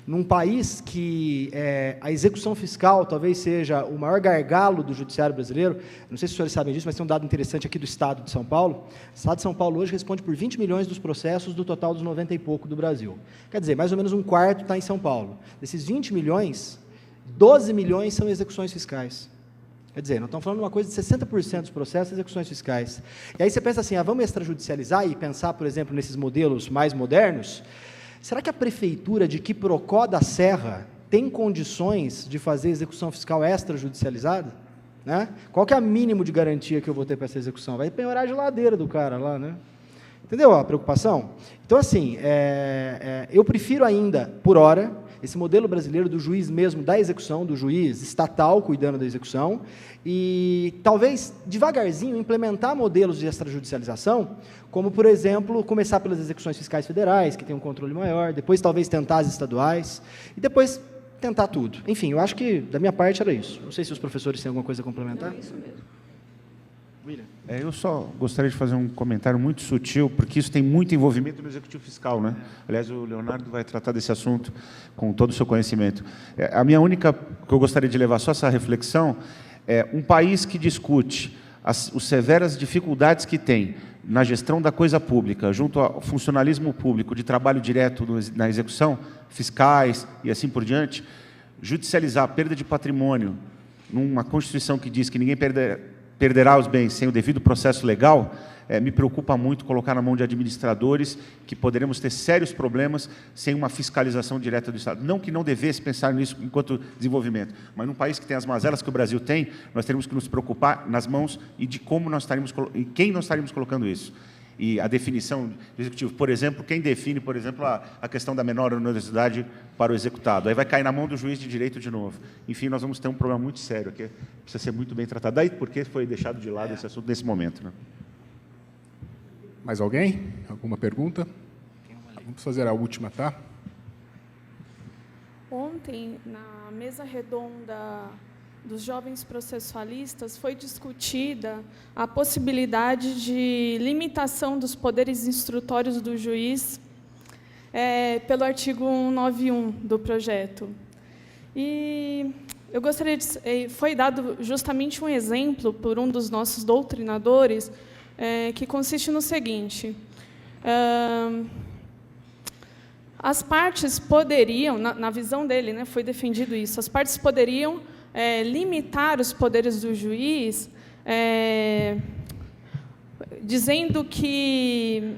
Num país que a execução fiscal talvez seja o maior gargalo do judiciário brasileiro, não sei se os senhores sabem disso, mas tem um dado interessante aqui do Estado de São Paulo. O Estado de São Paulo hoje responde por 20 milhões dos processos do total dos 90 e pouco do Brasil. Quer dizer, mais ou menos um quarto está em São Paulo. Desses 20 milhões, 12 milhões são execuções fiscais. Quer dizer, nós estamos falando de uma coisa de 60% dos processos execuções fiscais. E aí você pensa assim, vamos extrajudicializar e pensar, por exemplo, nesses modelos mais modernos. Será que a Prefeitura de Quiprocó da Serra tem condições de fazer execução fiscal extrajudicializada? Né? Qual que é o mínimo de garantia que eu vou ter para essa execução? Vai penhorar a geladeira do cara lá, né? Entendeu a preocupação? Então, assim, eu prefiro ainda, por hora, esse modelo brasileiro do juiz mesmo da execução, do juiz estatal cuidando da execução, e talvez, devagarzinho, implementar modelos de extrajudicialização, como, por exemplo, começar pelas execuções fiscais federais, que tem um controle maior, depois talvez tentar as estaduais, e depois tentar tudo. Enfim, eu acho que, da minha parte, era isso. Não sei se os professores têm alguma coisa a complementar. Não, é isso mesmo. William. Eu só gostaria de fazer um comentário muito sutil, porque isso tem muito envolvimento no executivo fiscal, né? Aliás, o Leonardo vai tratar desse assunto com todo o seu conhecimento. A minha única, que eu gostaria de levar só essa reflexão, é um país que discute as severas dificuldades que tem na gestão da coisa pública, junto ao funcionalismo público, de trabalho direto na execução, fiscais e assim por diante, judicializar a perda de patrimônio numa Constituição que diz que ninguém perderá os bens sem o devido processo legal, me preocupa muito colocar na mão de administradores que poderemos ter sérios problemas sem uma fiscalização direta do Estado. Não que não devesse pensar nisso enquanto desenvolvimento, mas num país que tem as mazelas que o Brasil tem, nós teremos que nos preocupar nas mãos e de como nós estaremos, em quem nós estaríamos colocando isso. E a definição do executivo, por exemplo, quem define, por exemplo, a questão da menor onerosidade para o executado. Aí vai cair na mão do juiz de direito de novo. Enfim, nós vamos ter um problema muito sério aqui, precisa ser muito bem tratado. Daí porque foi deixado de lado esse assunto nesse momento, né? Mais alguém? Alguma pergunta? Vamos fazer a última, tá? Ontem, na mesa redonda dos jovens processualistas, foi discutida a possibilidade de limitação dos poderes instrutórios do juiz pelo artigo 191 do projeto. E eu gostaria de... Foi dado justamente um exemplo por um dos nossos doutrinadores, que consiste no seguinte: as partes poderiam, na visão dele, né, foi defendido isso, as partes poderiam limitar os poderes do juiz, dizendo que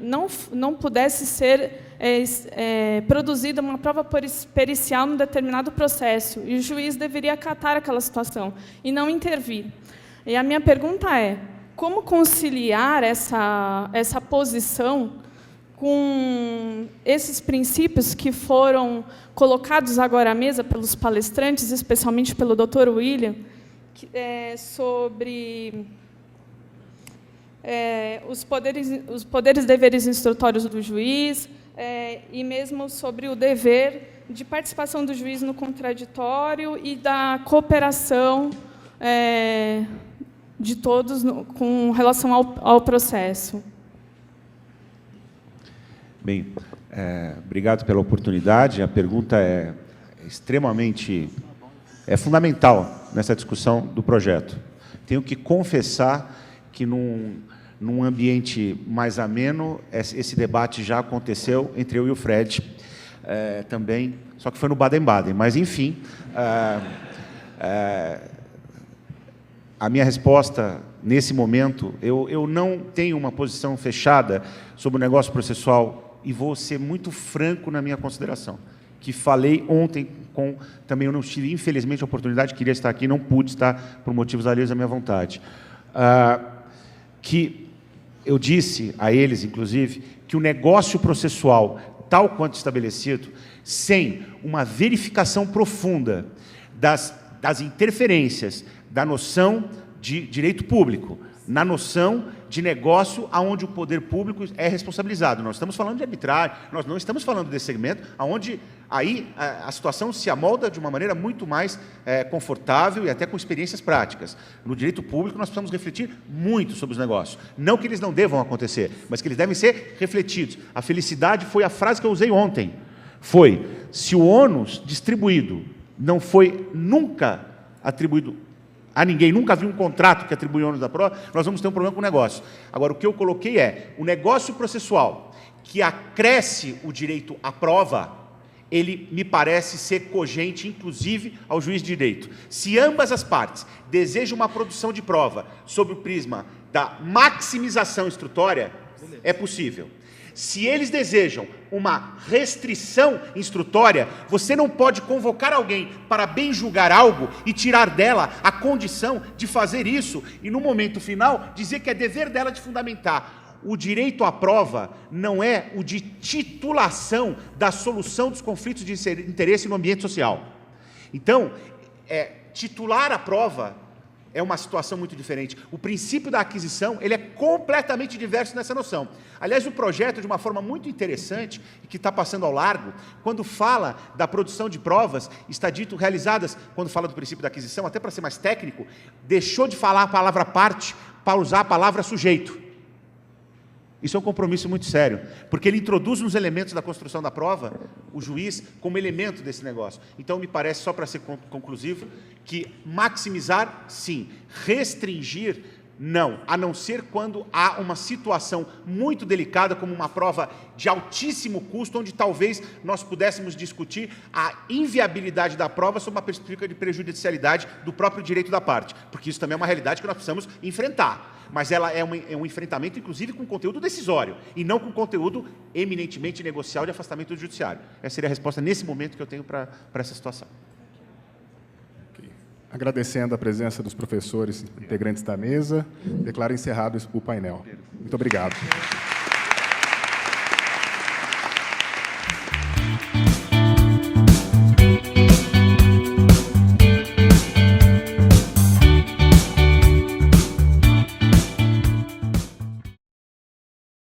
não pudesse ser produzida uma prova pericial num determinado processo, e o juiz deveria acatar aquela situação e não intervir. E a minha pergunta é: como conciliar essa posição com esses princípios que foram colocados agora à mesa pelos palestrantes, especialmente pelo Dr. William, sobre os poderes e deveres instrutórios do juiz, e mesmo sobre o dever de participação do juiz no contraditório e da cooperação de todos com relação ao processo. Bem, obrigado pela oportunidade. A pergunta é extremamente... fundamental nessa discussão do projeto. Tenho que confessar que, num ambiente mais ameno, esse debate já aconteceu entre eu e o Fred, também, só que foi no Baden-Baden. Mas, enfim... a minha resposta, nesse momento, eu não tenho uma posição fechada sobre o negócio processual e vou ser muito franco na minha consideração, que falei ontem também eu não tive, infelizmente, a oportunidade, queria estar aqui, não pude estar por motivos alheios à minha vontade. Que eu disse a eles, inclusive, que o negócio processual, tal quanto estabelecido, sem uma verificação profunda das interferências da noção de direito público, na noção de negócio onde o poder público é responsabilizado. Nós estamos falando de arbitragem, nós não estamos falando desse segmento, onde aí a situação se amolda de uma maneira muito mais confortável e até com experiências práticas. No direito público, nós precisamos refletir muito sobre os negócios. Não que eles não devam acontecer, mas que eles devem ser refletidos. A felicidade foi a frase que eu usei ontem. Foi, se o ônus distribuído não foi nunca atribuído a ninguém, nunca vi um contrato que atribui ônus da prova, nós vamos ter um problema com o negócio. Agora, o que eu coloquei o negócio processual que acresce o direito à prova, ele me parece ser cogente, inclusive, ao juiz de direito. Se ambas as partes desejam uma produção de prova sob o prisma da maximização instrutória, é possível. Se eles desejam uma restrição instrutória, você não pode convocar alguém para bem julgar algo e tirar dela a condição de fazer isso e, no momento final, dizer que é dever dela de fundamentar. O direito à prova não é o de titulação da solução dos conflitos de interesse no ambiente social. Então, titular a prova é uma situação muito diferente. O princípio da aquisição, ele é completamente diverso nessa noção. Aliás, o projeto, de uma forma muito interessante, que está passando ao largo, quando fala da produção de provas, está dito realizadas, quando fala do princípio da aquisição, até para ser mais técnico, deixou de falar a palavra parte para usar a palavra sujeito. Isso é um compromisso muito sério, porque ele introduz nos elementos da construção da prova o juiz como elemento desse negócio. Então, me parece, só para ser conclusivo, que maximizar, sim, restringir Não, a não ser quando há uma situação muito delicada, como uma prova de altíssimo custo, onde talvez nós pudéssemos discutir a inviabilidade da prova sob uma perspectiva de prejudicialidade do próprio direito da parte, porque isso também é uma realidade que nós precisamos enfrentar. Mas ela é um enfrentamento, inclusive, com conteúdo decisório, e não com conteúdo eminentemente negocial de afastamento do judiciário. Essa seria a resposta, nesse momento, que eu tenho para essa situação. Agradecendo a presença dos professores integrantes da mesa, declaro encerrado o painel. Muito obrigado.